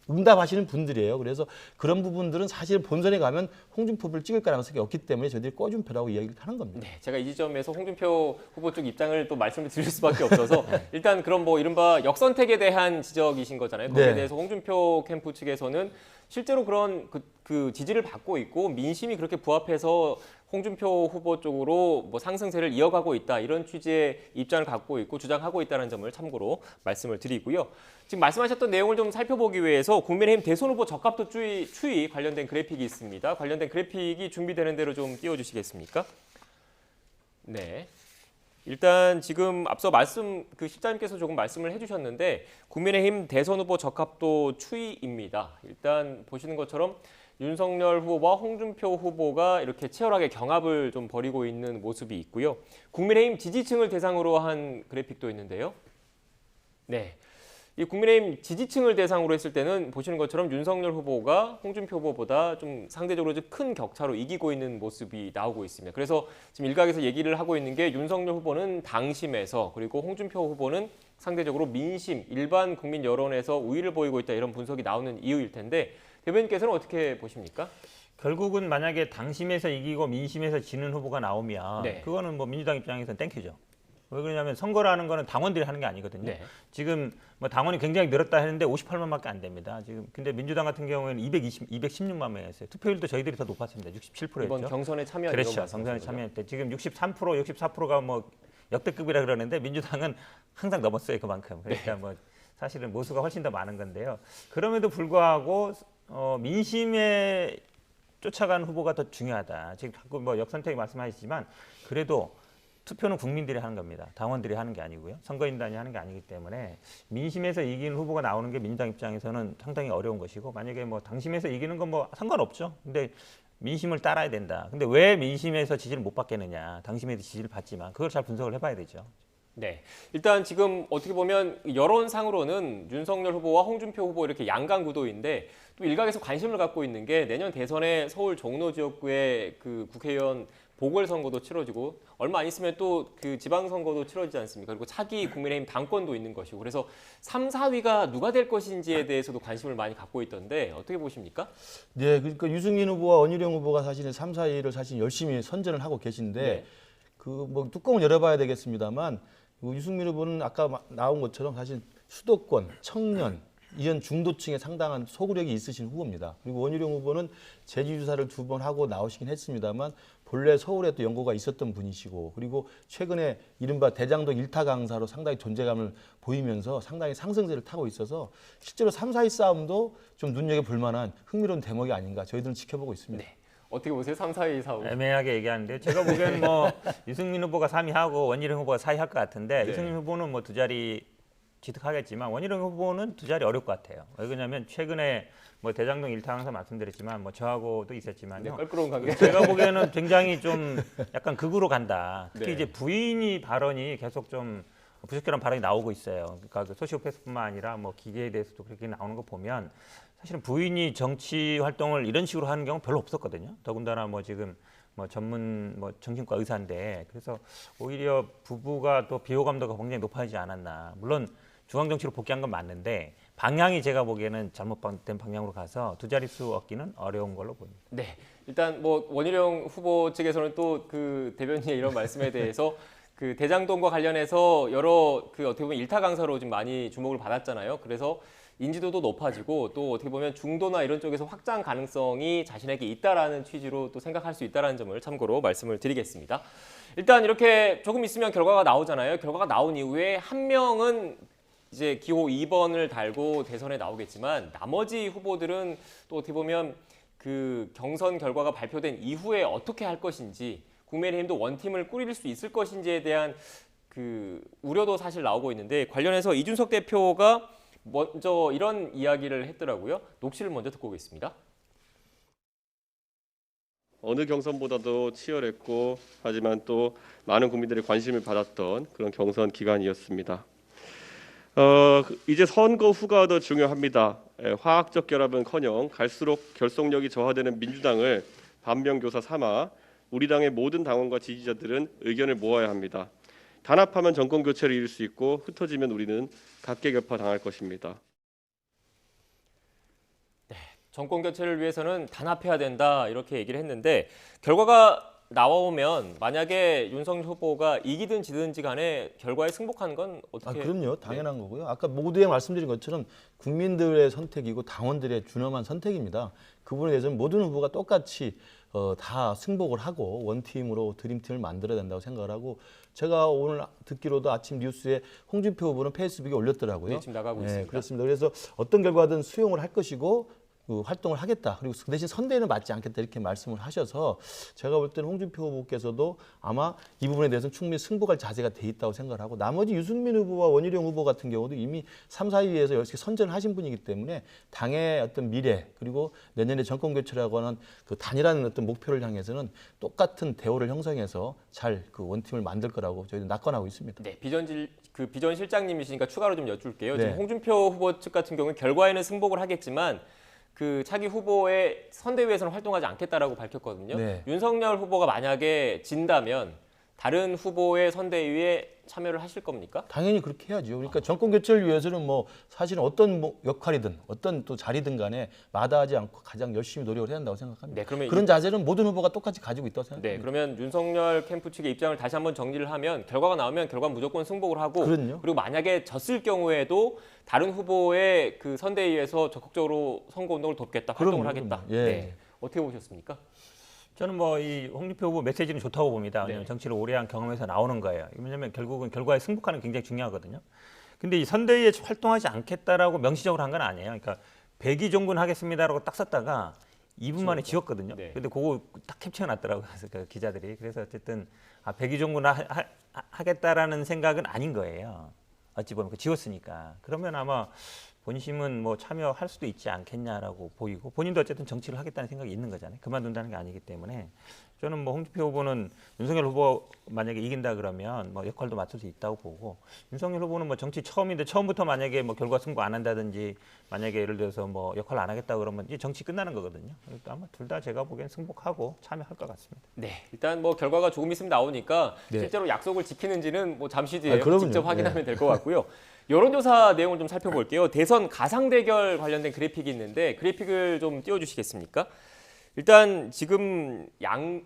[SPEAKER 12] 응답하시는 분들이에요. 그래서 그런 부분들은 사실 본선에 가면 홍준표 후보를 찍을 가능성이 없기 때문에 저희들이 꼬준표라고 이야기를 하는 겁니다.
[SPEAKER 1] 네, 제가 이 지점에서 홍준표 후보 쪽 입장을 또 말씀을 드릴 수밖에 없어서 일단 그럼 뭐 이른바 역선택에 대한 지적이신 거잖아요. 거기에 대해서 홍준표 캠프 측에서는 실제로 그런 그 지지를 받고 있고 민심이 그렇게 부합해서 홍준표 후보 쪽으로 뭐 상승세를 이어가고 있다 이런 취지의 입장을 갖고 있고 주장하고 있다는 점을 참고로 말씀을 드리고요. 지금 말씀하셨던 내용을 좀 살펴보기 위해서 국민의힘 대선 후보 적합도 추이 관련된 그래픽이 있습니다. 관련된 그래픽이 준비되는 대로 좀 띄워주시겠습니까? 네. 일단 지금 앞서 실장님께서 조금 말씀을 해주셨는데 국민의힘 대선 후보 적합도 추이입니다. 일단 보시는 것처럼 윤석열 후보와 홍준표 후보가 이렇게 치열하게 경합을 좀 벌이고 있는 모습이 있고요. 국민의힘 지지층을 대상으로 한 그래픽도 있는데요. 네. 이 국민의힘 지지층을 대상으로 했을 때는 보시는 것처럼 윤석열 후보가 홍준표 후보보다 좀 상대적으로 좀 큰 격차로 이기고 있는 모습이 나오고 있습니다. 그래서 지금 일각에서 얘기를 하고 있는 게 윤석열 후보는 당심에서 그리고 홍준표 후보는 상대적으로 민심, 일반 국민 여론에서 우위를 보이고 있다 이런 분석이 나오는 이유일 텐데 대변인께서는 어떻게 보십니까?
[SPEAKER 13] 결국은 만약에 당심에서 이기고 민심에서 지는 후보가 나오면 그거는 뭐 민주당 입장에서는 땡큐죠. 왜 그러냐면 선거라는 거는 당원들이 하는 게 아니거든요. 지금 뭐 당원이 굉장히 늘었다 했는데 58만밖에 안 됩니다. 지금 근데 민주당 같은 경우에는 216만 명이었어요. 투표율도 저희들이 더 높았습니다. 67%였죠.
[SPEAKER 1] 이번 경선에 참여한
[SPEAKER 13] 그렇죠. 경선에 참여할 때 지금 63%, 64%가 뭐 역대급이라 그러는데 민주당은 항상 넘었어요. 그만큼. 그러니까 뭐 사실은 모수가 훨씬 더 많은 건데요. 그럼에도 불구하고 민심에 쫓아가는 후보가 더 중요하다. 지금 자꾸 뭐 역선택 말씀하시지만 그래도 투표는 국민들이 하는 겁니다. 당원들이 하는 게 아니고요. 선거인단이 하는 게 아니기 때문에 민심에서 이기는 후보가 나오는 게 민주당 입장에서는 상당히 어려운 것이고 만약에 뭐 당심에서 이기는 건 뭐 상관없죠. 근데 민심을 따라야 된다. 근데 왜 민심에서 지지를 못 받겠느냐. 당심에서 지지를 받지만 그걸 잘 분석을 해봐야 되죠.
[SPEAKER 1] 네, 일단 지금 어떻게 보면 여론상으로는 윤석열 후보와 홍준표 후보 이렇게 양강 구도인데 또 일각에서 관심을 갖고 있는 게 내년 대선에 서울 종로 지역구의 그 국회의원 보궐선거도 치러지고 얼마 안 있으면 또 그 지방선거도 치러지지 않습니까? 그리고 차기 국민의힘 당권도 있는 것이고 그래서 3, 4위가 누가 될 것인지에 대해서도 관심을 많이 갖고 있던데 어떻게 보십니까?
[SPEAKER 12] 네, 그러니까 유승민 후보와 원희룡 후보가 사실은 3, 4위를 사실 열심히 선전을 하고 계신데 그 뭐 뚜껑을 열어봐야 되겠습니다만 유승민 후보는 아까 나온 것처럼 사실 수도권, 청년, 이런 중도층에 상당한 소구력이 있으신 후보입니다. 그리고 원희룡 후보는 재지주사를 2번 하고 나오시긴 했습니다만 본래 서울에 또 연고가 있었던 분이시고 그리고 최근에 이른바 대장동 1타 강사로 상당히 존재감을 보이면서 상당히 상승세를 타고 있어서 실제로 3, 4위 싸움도 좀 눈여겨볼 만한 흥미로운 대목이 아닌가 저희들은 지켜보고 있습니다.
[SPEAKER 1] 네. 어떻게 보세요? 3, 4위 싸움.
[SPEAKER 13] 애매하게 얘기하는데 제가 보기에는 뭐 유승민 후보가 3위하고 원희룡 후보가 4위 할 것 같은데
[SPEAKER 1] 네.
[SPEAKER 13] 유승민 후보는 뭐 2자리 취득하겠지만 원희룡 후보는 2자리 어려울 것 같아요. 왜 그러냐면 최근에 뭐 대장동 1타 강사 말씀드렸지만 뭐 저하고도 있었지만요.
[SPEAKER 1] 네, 껄끄러운 관계.
[SPEAKER 13] 제가 보기에는 굉장히 좀 약간 극으로 간다. 특히
[SPEAKER 1] 네.
[SPEAKER 13] 이제 부인이 발언이 계속 좀 부적절한 발언이 나오고 있어요. 그러니까 그 소시오패스뿐만 아니라 뭐 기계에 대해서도 그렇게 나오는 거 보면 사실은 부인이 정치 활동을 이런 식으로 하는 경우 별로 없었거든요. 더군다나 뭐 지금 뭐 전문 뭐 정신과 의사인데 그래서 오히려 부부가 또 비호감도가 굉장히 높아지지 않았나. 물론 중앙 정치로 복귀한 건 맞는데 방향이 제가 보기에는 잘못된 방향으로 가서 2자릿수 얻기는 어려운 걸로 보입니다.
[SPEAKER 1] 네, 일단 뭐 원희룡 후보 측에서는 또 그 대변인의 이런 말씀에 대해서 그 대장동과 관련해서 여러 그 어떻게 보면 1타 강사로 좀 많이 주목을 받았잖아요. 그래서 인지도도 높아지고 또 어떻게 보면 중도나 이런 쪽에서 확장 가능성이 자신에게 있다라는 취지로 또 생각할 수 있다라는 점을 참고로 말씀을 드리겠습니다. 일단 이렇게 조금 있으면 결과가 나오잖아요. 결과가 나온 이후에 한 명은 이제 기호 2번을 달고 대선에 나오겠지만 나머지 후보들은 또 어떻게 보면 그 경선 결과가 발표된 이후에 어떻게 할 것인지 국민의힘도 원팀을 꾸릴 수 있을 것인지에 대한 그 우려도 사실 나오고 있는데 관련해서 이준석 대표가 먼저 이런 이야기를 했더라고요. 녹취를 먼저 듣고 오겠습니다.
[SPEAKER 14] 어느 경선보다도 치열했고 하지만 또 많은 국민들의 관심을 받았던 그런 경선 기간이었습니다. 이제 선거 후가 더 중요합니다. 화학적 결합은커녕 갈수록 결속력이 저하되는 민주당을 반면교사 삼아 우리 당의 모든 당원과 지지자들은 의견을 모아야 합니다. 단합하면 정권 교체를 이룰 수 있고 흩어지면 우리는 각계격파 당할 것입니다.
[SPEAKER 1] 정권 교체를 위해서는 단합해야 된다 이렇게 얘기를 했는데 결과가 나오면 만약에 윤석열 후보가 이기든 지든지 간에 결과에 승복하는 건 어떻게?
[SPEAKER 12] 그럼요. 당연한 거고요. 아까 모두에 말씀드린 것처럼 국민들의 선택이고 당원들의 준엄한 선택입니다. 그 부분에 대해서는 모든 후보가 똑같이 다 승복을 하고 원팀으로 드림팀을 만들어야 된다고 생각을 하고 제가 오늘 듣기로도 아침 뉴스에 홍준표 후보는 페이스북에 올렸더라고요.
[SPEAKER 1] 네, 지금 나가고 있습니다.
[SPEAKER 12] 그렇습니다. 그래서 어떤 결과든 수용을 할 것이고 활동을 하겠다. 그리고 그 대신 선대위는 맞지 않겠다 이렇게 말씀을 하셔서 제가 볼 때는 홍준표 후보께서도 아마 이 부분에 대해서는 충분히 승복할 자세가 돼 있다고 생각을 하고 나머지 유승민 후보와 원희룡 후보 같은 경우도 이미 3, 4위에서 이렇게 선전을 하신 분이기 때문에 당의 어떤 미래 그리고 내년에 정권 교체라고 하는 그 단일한 어떤 목표를 향해서는 똑같은 대우를 형성해서 잘 그 원팀을 만들 거라고 저희는 낙관하고 있습니다.
[SPEAKER 1] 네, 비전 실장님이시니까 추가로 좀 여쭐게요.
[SPEAKER 12] 네.
[SPEAKER 1] 지금 홍준표 후보 측 같은 경우는 결과에는 승복을 하겠지만 그 차기 후보의 선대위에서는 활동하지 않겠다라고 밝혔거든요.
[SPEAKER 12] 네.
[SPEAKER 1] 윤석열 후보가 만약에 진다면 다른 후보의 선대위에 참여를 하실 겁니까?
[SPEAKER 12] 당연히 그렇게 해야죠. 그러니까 정권 교체를 위해서는 뭐 사실은 어떤 역할이든 어떤 또 자리든 간에 마다하지 않고 가장 열심히 노력을 해야 한다고 생각합니다.
[SPEAKER 1] 네, 그러면
[SPEAKER 12] 그런 자세는 모든 후보가 똑같이 가지고 있다고 생각합니다.
[SPEAKER 1] 네, 그러면 윤석열 캠프 측의 입장을 다시 한번 정리를 하면 결과가 나오면 결과 무조건 승복을 하고
[SPEAKER 12] 그럼요.
[SPEAKER 1] 그리고 만약에 졌을 경우에도 다른 후보의 그 선대위에서 적극적으로 선거운동을 돕겠다, 활동을
[SPEAKER 12] 그럼요,
[SPEAKER 1] 하겠다.
[SPEAKER 12] 그럼요. 예.
[SPEAKER 1] 네, 어떻게 보셨습니까?
[SPEAKER 13] 저는 뭐 이 홍준표 후보 메시지는 좋다고 봅니다. 왜냐하면 정치를 오래 한 경험에서 나오는 거예요. 왜냐하면 결국은 결과에 승복하는 게 굉장히 중요하거든요. 근데 이 선대위에 활동하지 않겠다라고 명시적으로 한 건 아니에요. 그러니까 백의종군 하겠습니다라고 딱 썼다가 2분 만에 지웠거든요.
[SPEAKER 1] 네.
[SPEAKER 13] 근데 그거 딱 캡처해놨더라고요. 그래서 그 기자들이. 그래서 어쨌든 백의종군 하겠다라는 생각은 아닌 거예요. 어찌 보면 지웠으니까. 그러면 아마 본심은 뭐 참여할 수도 있지 않겠냐라고 보이고 본인도 어쨌든 정치를 하겠다는 생각이 있는 거잖아요. 그만둔다는 게 아니기 때문에 저는 뭐 홍준표 후보는 윤석열 후보 만약에 이긴다 그러면 뭐 역할도 맡을 수 있다고 보고 윤석열 후보는 뭐 정치 처음인데 처음부터 만약에 뭐 결과 승부 안 한다든지 만약에 예를 들어서 뭐 역할 안 하겠다 그러면 이제 정치 끝나는 거거든요. 그러니까 아마 둘 다 제가 보기엔 승복하고 참여할 것 같습니다.
[SPEAKER 1] 네, 일단 뭐 결과가 조금 있으면 나오니까
[SPEAKER 12] 네.
[SPEAKER 1] 실제로 약속을 지키는지는 뭐 잠시 뒤에
[SPEAKER 12] 그럼요.
[SPEAKER 1] 직접 확인하면
[SPEAKER 12] 네.
[SPEAKER 1] 될 것 같고요. 여론조사 내용을 좀 살펴볼게요. 대선 가상 대결 관련된 그래픽이 있는데 그래픽을 좀 띄워주시겠습니까? 일단 지금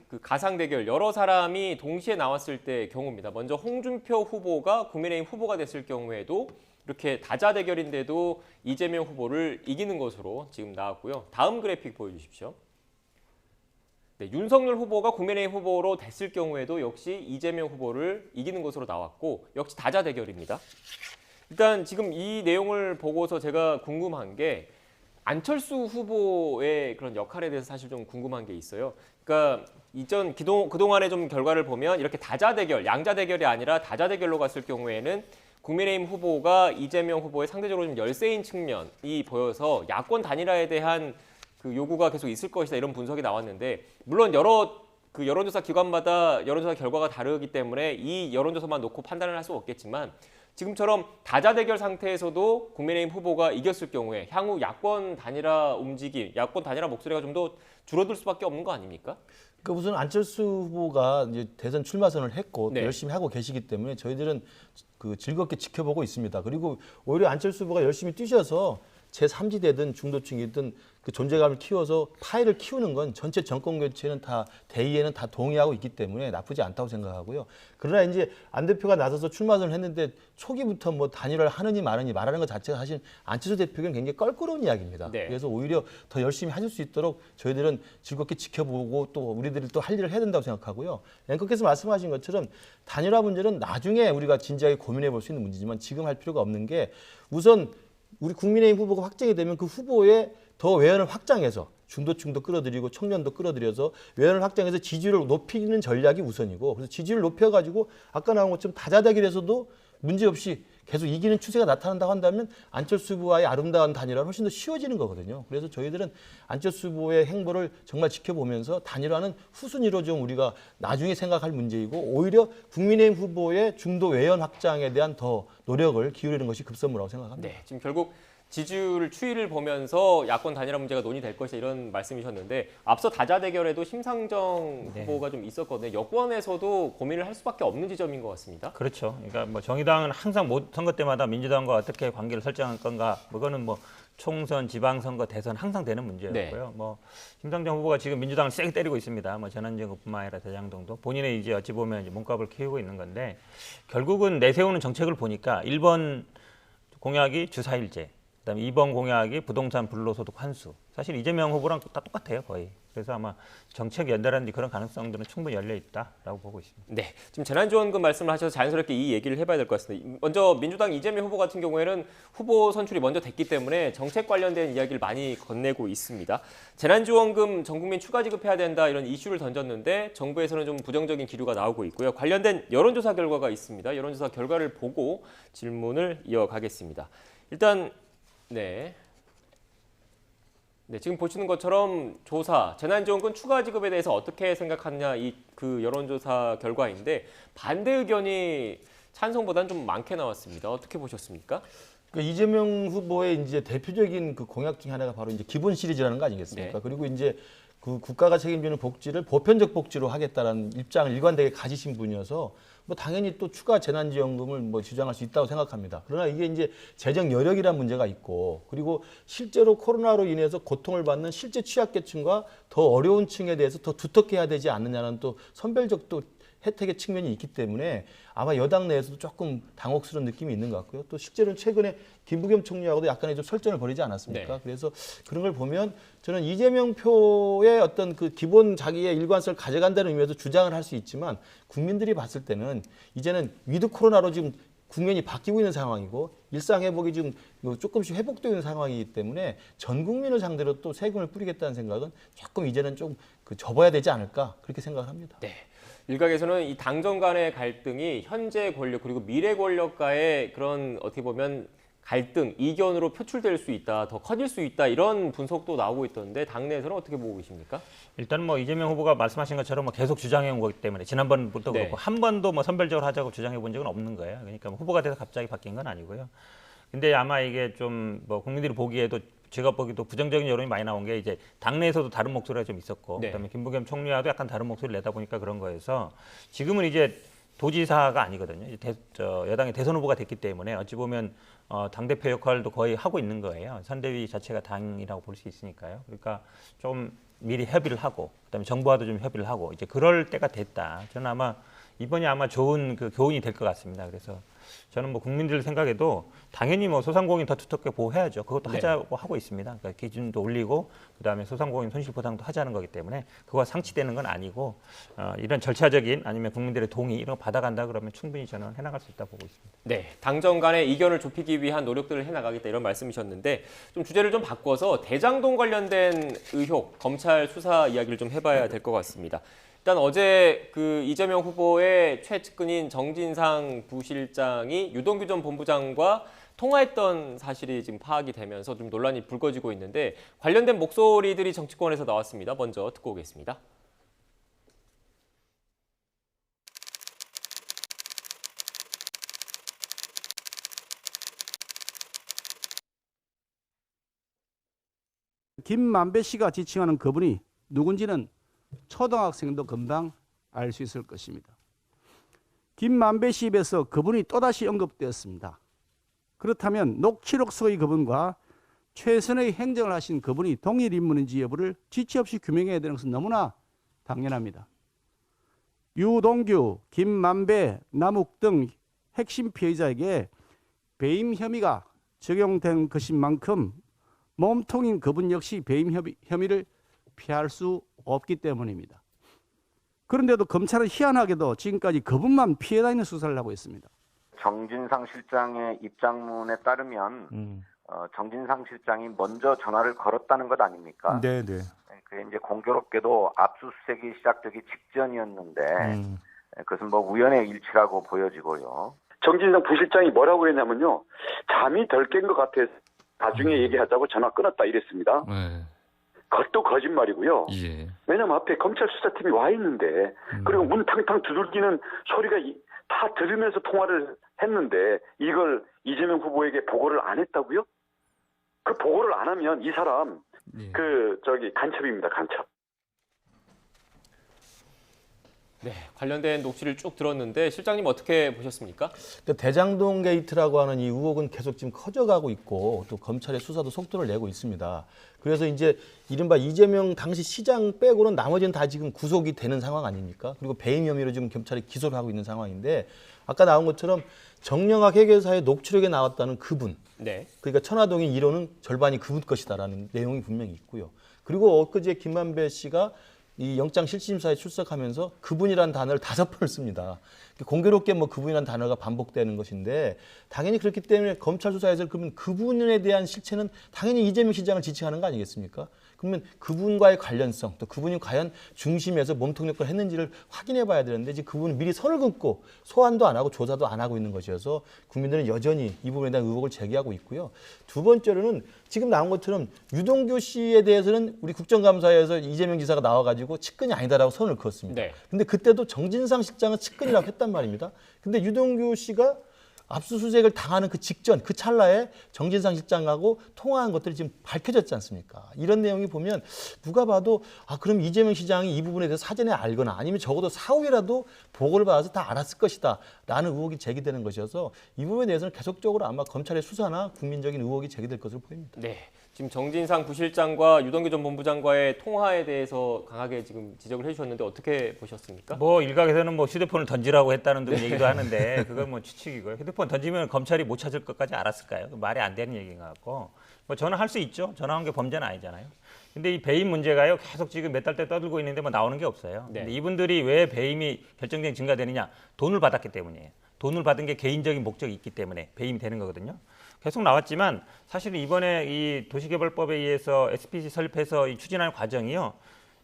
[SPEAKER 1] 그 가상 대결 여러 사람이 동시에 나왔을 때 경우입니다. 먼저 홍준표 후보가 국민의힘 후보가 됐을 경우에도 이렇게 다자 대결인데도 이재명 후보를 이기는 것으로 지금 나왔고요. 다음 그래픽 보여주십시오. 네, 윤석열 후보가 국민의힘 후보로 됐을 경우에도 역시 이재명 후보를 이기는 것으로 나왔고 역시 다자 대결입니다. 일단 지금 이 내용을 보고서 제가 궁금한 게 안철수 후보의 그런 역할에 대해서 사실 좀 궁금한 게 있어요. 그러니까 그동안의 좀 결과를 보면 이렇게 다자 대결, 양자 대결이 아니라 다자 대결로 갔을 경우에는 국민의힘 후보가 이재명 후보의 상대적으로 좀 열세인 측면이 보여서 야권 단일화에 대한 그 요구가 계속 있을 것이다 이런 분석이 나왔는데 물론 여러 그 여론조사 기관마다 여론조사 결과가 다르기 때문에 이 여론조사만 놓고 판단을 할 수 없겠지만 지금처럼 다자 대결 상태에서도 국민의힘 후보가 이겼을 경우에 향후 야권 단일화 움직임, 야권 단일화 목소리가 좀 더 줄어들 수밖에 없는 거 아닙니까?
[SPEAKER 12] 그 우선 안철수 후보가 이제 대선 출마선을 했고
[SPEAKER 1] 네.
[SPEAKER 12] 또 열심히 하고 계시기 때문에 저희들은 그 즐겁게 지켜보고 있습니다. 그리고 오히려 안철수 후보가 열심히 뛰셔서 제3지대든 중도층이든 그 존재감을 키워서 파일을 키우는 건 전체 정권 교체는 다 대의에는 다 동의하고 있기 때문에 나쁘지 않다고 생각하고요. 그러나 이제 안 대표가 나서서 출마선을 했는데 초기부터 뭐 단일화를 하느니 마느니 말하는 것 자체가 사실 안철수 대표에게는 굉장히 껄끄러운 이야기입니다.
[SPEAKER 1] 네.
[SPEAKER 12] 그래서 오히려 더 열심히 하실 수 있도록 저희들은 즐겁게 지켜보고 또 우리들이 또 할 일을 해야 된다고 생각하고요. 앵커께서 말씀하신 것처럼 단일화 문제는 나중에 우리가 진지하게 고민해 볼 수 있는 문제지만 지금 할 필요가 없는 게 우선 우리 국민의힘 후보가 확정이 되면 그 후보의 더 외연을 확장해서 중도층도 끌어들이고 청년도 끌어들여서 외연을 확장해서 지지율을 높이는 전략이 우선이고 그래서 지지율을 높여가지고 아까 나온 것처럼 다자대결에서도 문제없이 계속 이기는 추세가 나타난다고 한다면 안철수 후보와의 아름다운 단일화는 훨씬 더 쉬워지는 거거든요. 그래서 저희들은 안철수 후보의 행보를 정말 지켜보면서 단일화는 후순위로 좀 우리가 나중에 생각할 문제이고 오히려 국민의힘 후보의 중도 외연 확장에 대한 더 노력을 기울이는 것이 급선무라고 생각합니다.
[SPEAKER 1] 네, 지금 결국 지지율 추이를 보면서 야권 단일화 문제가 논의될 것이다 이런 말씀이셨는데 앞서 다자 대결에도 심상정 후보가 좀 있었거든요. 여권에서도 고민을 할 수밖에 없는 지점인 것 같습니다.
[SPEAKER 13] 그렇죠. 그러니까 뭐 정의당은 항상 선거 때마다 민주당과 어떻게 관계를 설정할 건가, 그거는 뭐 총선, 지방선거, 대선 항상 되는 문제였고요. 뭐 심상정 후보가 지금 민주당을 세게 때리고 있습니다. 뭐 전환정뿐만 아니라 대장동도 본인의 이제 어찌 보면 이제 몸값을 키우고 있는 건데 결국은 내세우는 정책을 보니까 1번 공약이 주사일제. 그다음에 2번 공약이 부동산 불로소득 환수. 사실 이재명 후보랑 다 똑같아요, 거의. 그래서 아마 정책 연달아는 그런 가능성들은 충분히 열려 있다라고 보고 있습니다.
[SPEAKER 1] 네, 지금 재난지원금 말씀을 하셔서 자연스럽게 이 얘기를 해봐야 될 것 같습니다. 먼저 민주당 이재명 후보 같은 경우에는 후보 선출이 먼저 됐기 때문에 정책 관련된 이야기를 많이 건네고 있습니다. 재난지원금 전 국민 추가 지급해야 된다 이런 이슈를 던졌는데 정부에서는 좀 부정적인 기류가 나오고 있고요. 관련된 여론조사 결과가 있습니다. 여론조사 결과를 보고 질문을 이어가겠습니다. 일단 네, 지금 보시는 것처럼 조사, 재난지원금 추가 지급에 대해서 어떻게 생각하느냐 이 그 여론조사 결과인데 반대 의견이 찬성보다는 좀 많게 나왔습니다. 어떻게 보셨습니까?
[SPEAKER 12] 그러니까 이재명 후보의 이제 대표적인 그 공약 중에 하나가 바로 이제 기본 시리즈라는 거 아니겠습니까?
[SPEAKER 1] 네.
[SPEAKER 12] 그리고 이제 그 국가가 책임지는 복지를 보편적 복지로 하겠다라는 입장을 일관되게 가지신 분이어서 뭐 당연히 또 추가 재난지원금을 뭐 주장할 수 있다고 생각합니다. 그러나 이게 이제 재정 여력이라는 문제가 있고 그리고 실제로 코로나로 인해서 고통을 받는 실제 취약계층과 더 어려운 층에 대해서 더 두텁게 해야 되지 않느냐는 또 선별적 또 혜택의 측면이 있기 때문에 아마 여당 내에서도 조금 당혹스러운 느낌이 있는 것 같고요. 또 실제로는 최근에 김부겸 총리하고도 약간의 좀 설전을 벌이지 않았습니까?
[SPEAKER 1] 네.
[SPEAKER 12] 그래서 그런 걸 보면 저는 이재명 표의 어떤 그 기본 자기의 일관성을 가져간다는 의미에서 주장을 할 수 있지만 국민들이 봤을 때는 이제는 위드 코로나로 지금 국면이 바뀌고 있는 상황이고 일상 회복이 지금 조금씩 회복되고 있는 상황이기 때문에 전 국민을 상대로 또 세금을 뿌리겠다는 생각은 조금 이제는 좀 접어야 되지 않을까 그렇게 생각을 합니다.
[SPEAKER 1] 네. 일각에서는 이 당정 간의 갈등이 현재 권력 그리고 미래 권력과의 그런 어떻게 보면 갈등, 이견으로 표출될 수 있다, 더 커질 수 있다 이런 분석도 나오고 있던데 당내에서는 어떻게 보고 계십니까?
[SPEAKER 13] 일단 뭐 이재명 후보가 말씀하신 것처럼 뭐 계속 주장해 온 거기 때문에 지난번부터 그렇고 한 번도 뭐 선별적으로 하자고 주장해 본 적은 없는 거예요. 그러니까 뭐 후보가 돼서 갑자기 바뀐 건 아니고요. 근데 아마 이게 좀 뭐 국민들이 보기에도 제가 보기도 부정적인 여론이 많이 나온 게 이제 당내에서도 다른 목소리가 좀 있었고 그다음에 김부겸 총리와도 약간 다른 목소리를 내다 보니까 그런 거여서 지금은 이제 도지사가 아니거든요. 여당의 대선 후보가 됐기 때문에 어찌 보면 당대표 역할도 거의 하고 있는 거예요. 선대위 자체가 당이라고 볼 수 있으니까요. 그러니까 좀 미리 협의를 하고 그다음에 정부와도 좀 협의를 하고 이제 그럴 때가 됐다. 저는 아마 이번이 아마 좋은 그 교훈이 될 것 같습니다. 그래서 저는 뭐 국민들 생각에도 당연히 뭐 소상공인 더 두텁게 보호해야죠. 그것도
[SPEAKER 1] 네.
[SPEAKER 13] 하자고 하고 있습니다. 그러니까 기준도 올리고 그다음에 소상공인 손실보상도 하자는 거기 때문에 그거와 상치되는 건 아니고 이런 절차적인 아니면 국민들의 동의 이런 거 받아간다 그러면 충분히 저는 해나갈 수 있다고 보고 있습니다.
[SPEAKER 1] 네, 당정 간의 이견을 좁히기 위한 노력들을 해나가겠다 이런 말씀이셨는데 좀 주제를 좀 바꿔서 대장동 관련된 의혹, 검찰 수사 이야기를 좀 해봐야 될 것 같습니다. 일단 어제 그 이재명 후보의 최측근인 정진상 부실장이 유동규 전 본부장과 통화했던 사실이 지금 파악이 되면서 좀 논란이 불거지고 있는데 관련된 목소리들이 정치권에서 나왔습니다. 먼저 듣고 오겠습니다.
[SPEAKER 15] 김만배 씨가 지칭하는 그분이 누군지는 초등학생도 금방 알 수 있을 것입니다. 김만배 씨 입에서 그분이 또다시 언급되었습니다. 그렇다면 녹취록 속의 그분과 최선의 행정을 하신 그분이 동일 인물인지 여부를 지체 없이 규명해야 되는 것은 너무나 당연합니다. 유동규, 김만배, 남욱 등 핵심 피해자에게 배임 혐의가 적용된 것인 만큼 몸통인 그분 역시 배임 혐의를 피할 수 없기 때문입니다. 그런데도 검찰은 희한하게도 지금까지 그분만 피해 다니는 수사를 하고 있습니다.
[SPEAKER 16] 정진상 실장의 입장문에 따르면 정진상 실장이 먼저 전화를 걸었다는 것 아닙니까?
[SPEAKER 17] 네네.
[SPEAKER 16] 그게 이제 공교롭게도 압수수색이 시작되기 직전이었는데 그것은 뭐 우연의 일치라고 보여지고요.
[SPEAKER 18] 정진상 부실장이 뭐라고 했냐면요. 잠이 덜 깬 것 같아서 나중에 얘기하자고 전화 끊었다 이랬습니다.
[SPEAKER 17] 네.
[SPEAKER 18] 그것도 거짓말이고요.
[SPEAKER 17] 예.
[SPEAKER 18] 왜냐면 앞에 검찰 수사팀이 와 있는데 그리고 문 탕탕 두들기는 소리가 다 들으면서 통화를 했는데 이걸 이재명 후보에게 보고를 안 했다고요? 그 보고를 안 하면 이 사람 간첩입니다. 간첩.
[SPEAKER 1] 네, 관련된 녹취를 쭉 들었는데 실장님 어떻게 보셨습니까?
[SPEAKER 12] 그러니까 대장동 게이트라고 하는 이 의혹은 계속 지금 커져가고 있고 또 검찰의 수사도 속도를 내고 있습니다. 그래서 이제 이른바 이재명 당시 시장 빼고는 나머지는 다 지금 구속이 되는 상황 아닙니까? 그리고 배임 혐의로 지금 경찰이 기소를 하고 있는 상황인데 아까 나온 것처럼 정영학 회계사의 녹취록에 나왔다는 그분,
[SPEAKER 1] 네.
[SPEAKER 12] 그러니까 천화동인 1호는 절반이 그분 것이다라는 내용이 분명히 있고요. 그리고 엊그제 김만배 씨가 이 영장실질심사에 출석하면서 그분이라는 단어를 5번을 씁니다. 공교롭게 뭐 그분이라는 단어가 반복되는 것인데 당연히 그렇기 때문에 검찰 수사에서 그러면 그분에 대한 실체는 당연히 이재명 시장을 지칭하는 거 아니겠습니까? 그러면 그분과의 관련성 또 그분이 과연 중심에서 몸통 역할을 했는지를 확인해 봐야 되는데 지금 그분은 미리 선을 긋고 소환도 안 하고 조사도 안 하고 있는 것이어서 국민들은 여전히 이 부분에 대한 의혹을 제기하고 있고요. 두 번째로는 지금 나온 것처럼 유동규 씨에 대해서는 우리 국정감사에서 이재명 지사가 나와가지고 측근이 아니다라고 선을 그었습니다.
[SPEAKER 1] 네.
[SPEAKER 12] 근데 그때도 정진상 실장은 측근이라고 했단 말입니다. 근데 유동규 씨가 압수수색을 당하는 그 직전, 그 찰나에 정진상 실장하고 통화한 것들이 지금 밝혀졌지 않습니까? 이런 내용이 보면 누가 봐도 그럼 이재명 시장이 이 부분에 대해서 사전에 알거나 아니면 적어도 사후에라도 보고를 받아서 다 알았을 것이다 라는 의혹이 제기되는 것이어서 이 부분에 대해서는 계속적으로 아마 검찰의 수사나 국민적인 의혹이 제기될 것으로 보입니다.
[SPEAKER 1] 네. 지금 정진상 부실장과 유동규 전 본부장과의 통화에 대해서 강하게 지금 지적을 해주셨는데 어떻게 보셨습니까?
[SPEAKER 13] 뭐 일각에서는 뭐 휴대폰을 던지라고 했다는 등 얘기도 하는데 그건 뭐 추측이고요. 휴대폰 던지면 검찰이 못 찾을 것까지 알았을까요? 말이 안 되는 얘기인 것 같고 뭐 전화할 수 있죠. 전화한 게 범죄는 아니잖아요. 근데 이 배임 문제가요 계속 지금 몇 달째 떠들고 있는데 뭐 나오는 게 없어요.
[SPEAKER 1] 네.
[SPEAKER 13] 근데 이분들이 왜 배임이 결정적인 증가되느냐? 돈을 받았기 때문이에요. 돈을 받은 게 개인적인 목적이 있기 때문에 배임이 되는 거거든요. 계속 나왔지만 사실은 이번에 이 도시개발법에 의해서 SPC 설립해서 이 추진하는 과정이요.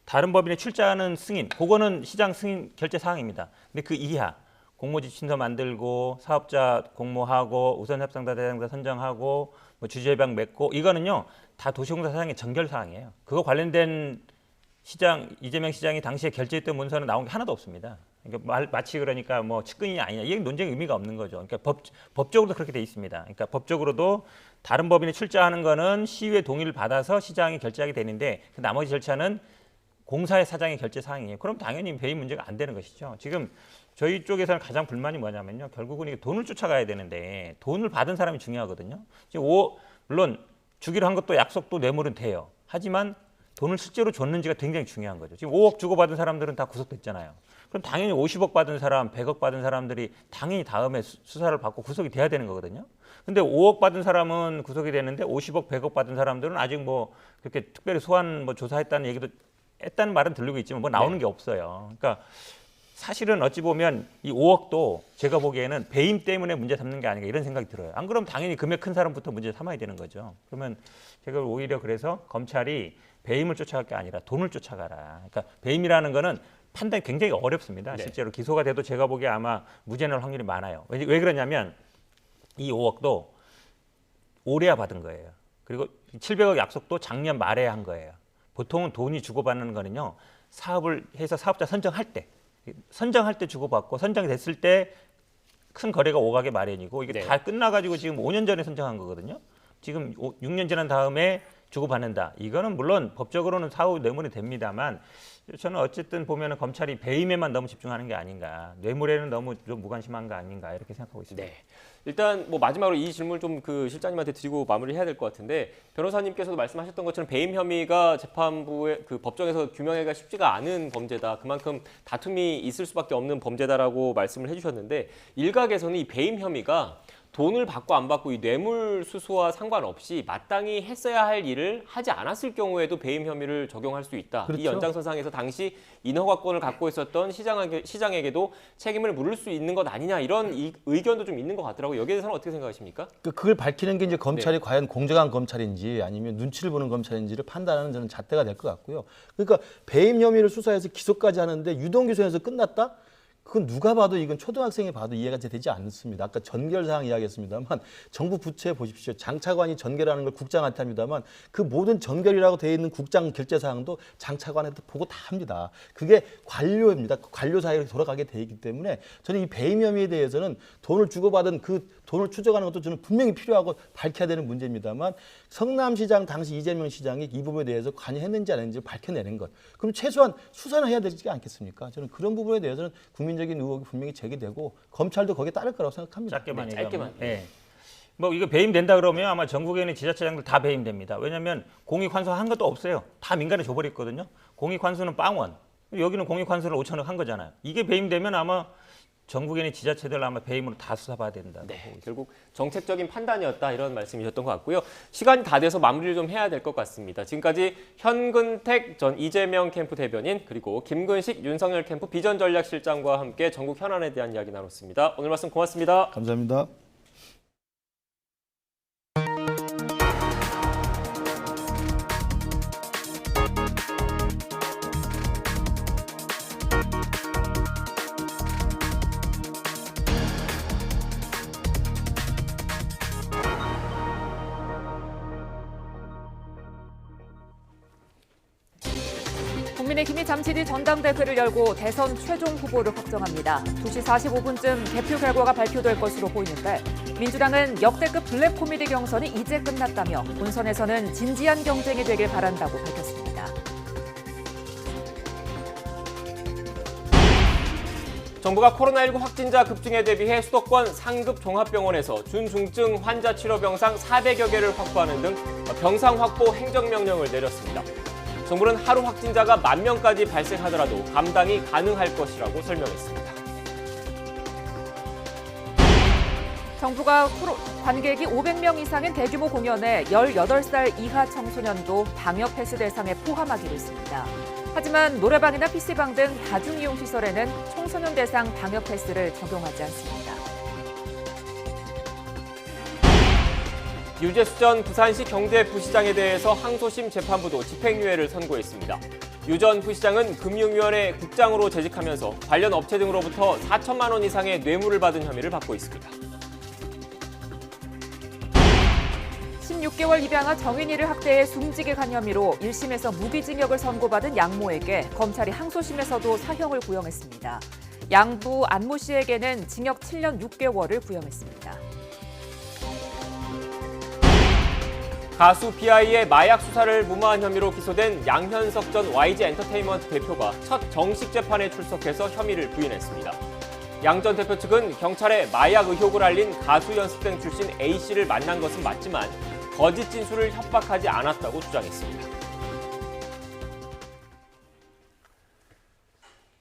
[SPEAKER 13] 다른 법인에 출자하는 승인, 그거는 시장 승인 결제 사항입니다. 근데 그 이하 공모지침서 만들고 사업자 공모하고 우선협상자 대상자 선정하고 뭐 주주협약 맺고 이거는요 다 도시공사 사장의 정결 사항이에요. 그거 관련된 시장 이재명 시장이 당시에 결제했던 문서는 나온 게 하나도 없습니다. 그러니까 마치 그러니까 뭐 측근이 아니냐 이게 논쟁의 의미가 없는 거죠. 그러니까 법적으로도 그렇게 돼 있습니다. 그러니까 법적으로도 다른 법인에 출자하는 거는 시의회 동의를 받아서 시장이 결제하게 되는데 그 나머지 절차는 공사의 사장의 결제 사항이에요. 그럼 당연히 배임 문제가 안 되는 것이죠. 지금 저희 쪽에서는 가장 불만이 뭐냐면요. 결국은 이게 돈을 쫓아가야 되는데 돈을 받은 사람이 중요하거든요. 지금 물론 주기로 한 것도 약속도 뇌물은 돼요. 하지만 돈을 실제로 줬는지가 굉장히 중요한 거죠. 지금 5억 주고받은 사람들은 다 구속됐잖아요. 그럼 당연히 50억 받은 사람, 100억 받은 사람들이 당연히 다음에 수사를 받고 구속이 돼야 되는 거거든요. 근데 5억 받은 사람은 구속이 되는데 50억, 100억 받은 사람들은 아직 뭐 그렇게 특별히 소환 뭐 조사했다는 얘기도 했다는 말은 들리고 있지만 뭐 나오는 게 없어요. 그러니까 사실은 어찌 보면 이 5억도 제가 보기에는 배임 때문에 문제 삼는 게 아닌가 이런 생각이 들어요. 안 그러면 당연히 금액 큰 사람부터 문제 삼아야 되는 거죠. 그러면 제가 오히려 그래서 검찰이 배임을 쫓아갈 게 아니라 돈을 쫓아가라. 그러니까 배임이라는 거는 판단이 굉장히 어렵습니다. 실제로 기소가 돼도 제가 보기에 아마 무죄 날 확률이 많아요. 왜 그러냐면 이 5억도 올해야 받은 거예요. 그리고 700억 약속도 작년 말에 한 거예요. 보통은 돈이 주고받는 거는요. 사업을 해서 사업자 선정할 때 주고받고 선정이 됐을 때 큰 거래가 오가게 마련이고 이게 다 끝나가지고 지금 5년 전에 선정한 거거든요. 지금 6년 지난 다음에 주고받는다. 이거는 물론 법적으로는 사후 뇌물이 됩니다만 저는 어쨌든 보면은 검찰이 배임에만 너무 집중하는 게 아닌가, 뇌물에는 너무 좀 무관심한 거 아닌가 이렇게 생각하고 있습니다.
[SPEAKER 1] 네. 일단 뭐 마지막으로 이 질문을 좀 그 실장님한테 드리고 마무리해야 될 것 같은데 변호사님께서도 말씀하셨던 것처럼 배임 혐의가 재판부의 그 법정에서 규명하기가 쉽지가 않은 범죄다. 그만큼 다툼이 있을 수밖에 없는 범죄다라고 말씀을 해주셨는데 일각에서는 이 배임 혐의가 돈을 받고 안 받고 이 뇌물 수수와 상관없이 마땅히 했어야 할 일을 하지 않았을 경우에도 배임 혐의를 적용할 수 있다.
[SPEAKER 12] 그렇죠.
[SPEAKER 1] 이 연장선상에서 당시 인허가권을 갖고 있었던 시장에게도 책임을 물을 수 있는 것 아니냐 이런 의견도 좀 있는 것 같더라고요. 여기에 대해서는 어떻게 생각하십니까?
[SPEAKER 12] 그걸 밝히는 게 이제 검찰이 과연 공정한 검찰인지 아니면 눈치를 보는 검찰인지를 판단하는 저는 잣대가 될 것 같고요. 그러니까 배임 혐의를 수사해서 기소까지 하는데 유동규소에서 끝났다? 그건 누가 봐도 이건 초등학생이 봐도 이해가 되지 않습니다. 아까 전결 사항 이야기했습니다만 정부 부처에 보십시오. 장차관이 전결하는 걸 국장한테 합니다만 그 모든 전결이라고 되어 있는 국장 결재 사항도 장차관한테 보고 다 합니다. 그게 관료입니다. 관료 사이로 돌아가게 돼 있기 때문에 저는 이 배임 혐의에 대해서는 돈을 주고받은 그 돈을 추적하는 것도 저는 분명히 필요하고 밝혀야 되는 문제입니다만 성남시장 당시 이재명 시장이 이 부분에 대해서 관여했는지 안 했는지 밝혀내는 것. 그럼 최소한 수사는 해야 되지 않겠습니까? 저는 그런 부분에 대해서는 국민적인 의혹이 분명히 제기되고 검찰도 거기에 따를 거라고 생각합니다.
[SPEAKER 13] 짧게만
[SPEAKER 1] 짧게만.
[SPEAKER 13] 네. 뭐 이거 배임된다 그러면 아마 전국에 있는 지자체장들 다 배임됩니다. 왜냐하면 공익환수 한 것도 없어요. 다 민간에 줘버렸거든요. 공익환수는 빵원. 여기는 공익환수를 5천억 한 거잖아요. 이게 배임되면 아마 전국에 있는 지자체들 아마 배임으로 다 수사받아야 된다.
[SPEAKER 1] 네, 결국 정책적인 판단이었다 이런 말씀이셨던 것 같고요. 시간이 다 돼서 마무리를 좀 해야 될 것 같습니다. 지금까지 현근택 전 이재명 캠프 대변인 그리고 김근식 윤석열 캠프 비전전략실장과 함께 전국 현안에 대한 이야기 나눴습니다. 오늘 말씀 고맙습니다.
[SPEAKER 12] 감사합니다.
[SPEAKER 17] 국민의힘이 잠시 뒤 전당대회를 열고 대선 최종 후보를 확정합니다. 2시 45분쯤 개표 결과가 발표될 것으로 보이는데 민주당은 역대급 블랙 코미디 경선이 이제 끝났다며 본선에서는 진지한 경쟁이 되길 바란다고 밝혔습니다.
[SPEAKER 1] 정부가 코로나19 확진자 급증에 대비해 수도권 상급 종합병원에서 준중증 환자 치료 병상 400여 개를 확보하는 등 병상 확보 행정명령을 내렸습니다. 정부는 하루 확진자가 10,000명까지 발생하더라도 감당이 가능할 것이라고 설명했습니다.
[SPEAKER 17] 정부가 관객이 500명 이상인 대규모 공연에 18살 이하 청소년도 방역 패스 대상에 포함하기로 했습니다. 하지만 노래방이나 PC방 등 다중이용시설에는 청소년 대상 방역 패스를 적용하지 않습니다.
[SPEAKER 1] 유재수 전 부산시 경제부시장에 대해서 항소심 재판부도 집행유예를 선고했습니다. 유 전 부시장은 금융위원회 국장으로 재직하면서 관련 업체 등으로부터 4천만 원 이상의 뇌물을 받은 혐의를 받고 있습니다.
[SPEAKER 17] 16개월 입양아 정인이를 학대해 숨지게 간 혐의로 1심에서 무기징역을 선고받은 양모에게 검찰이 항소심에서도 사형을 구형했습니다. 양부 안모 씨에게는 징역 7년 6개월을 구형했습니다.
[SPEAKER 1] 가수 비아이의 마약 수사를 무마한 혐의로 기소된 양현석 전 YG 엔터테인먼트 대표가 첫 정식 재판에 출석해서 혐의를 부인했습니다. 양 전 대표 측은 경찰에 마약 의혹을 알린 가수 연습생 출신 A씨를 만난 것은 맞지만 거짓 진술을 협박하지 않았다고 주장했습니다.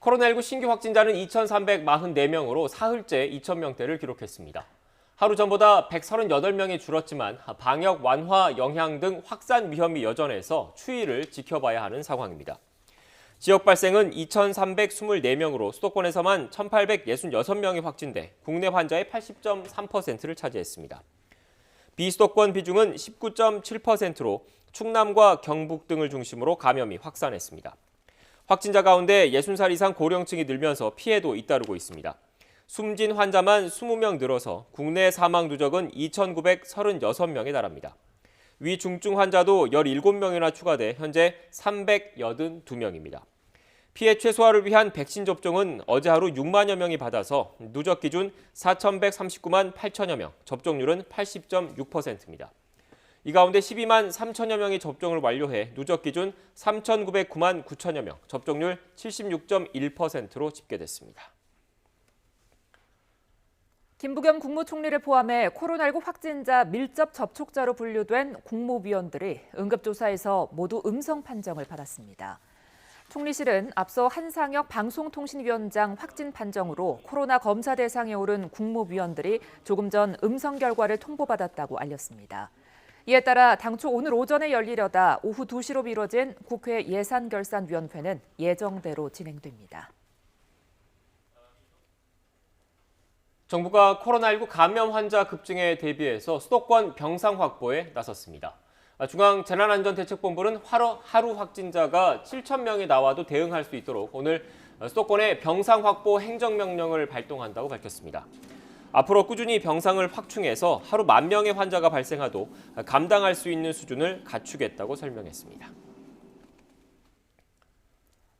[SPEAKER 1] 코로나19 신규 확진자는 2,344명으로 사흘째 2,000명대를 기록했습니다. 하루 전보다 138명이 줄었지만 방역 완화 영향 등 확산 위험이 여전해서 추이를 지켜봐야 하는 상황입니다. 지역 발생은 2,324명으로 수도권에서만 1,866명이 확진돼 국내 환자의 80.3%를 차지했습니다. 비수도권 비중은 19.7%로 충남과 경북 등을 중심으로 감염이 확산했습니다. 확진자 가운데 60살 이상 고령층이 늘면서 피해도 잇따르고 있습니다. 숨진 환자만 20명 늘어서 국내 사망 누적은 2,936명에 달합니다. 위중증 환자도 17명이나 추가돼 현재 382명입니다. 피해 최소화를 위한 백신 접종은 어제 하루 6만여 명이 받아서 누적 기준 4,139만 8천여 명, 접종률은 80.6%입니다. 이 가운데 12만 3천여 명이 접종을 완료해 누적 기준 3,909만 9천여 명, 접종률 76.1%로 집계됐습니다.
[SPEAKER 17] 김부겸 국무총리를 포함해 코로나19 확진자 밀접 접촉자로 분류된 국무위원들이 응급조사에서 모두 음성 판정을 받았습니다. 총리실은 앞서 한상혁 방송통신위원장 확진 판정으로 코로나 검사 대상에 오른 국무위원들이 조금 전 음성 결과를 통보받았다고 알렸습니다. 이에 따라 당초 오늘 오전에 열리려다 오후 2시로 미뤄진 국회 예산결산위원회는 예정대로 진행됩니다.
[SPEAKER 1] 정부가 코로나19 감염 환자 급증에 대비해서 수도권 병상 확보에 나섰습니다. 중앙재난안전대책본부는 하루 확진자가 7,000명이 나와도 대응할 수 있도록 오늘 수도권에 병상 확보 행정명령을 발동한다고 밝혔습니다. 앞으로 꾸준히 병상을 확충해서 하루 10,000명의 환자가 발생해도 감당할 수 있는 수준을 갖추겠다고 설명했습니다.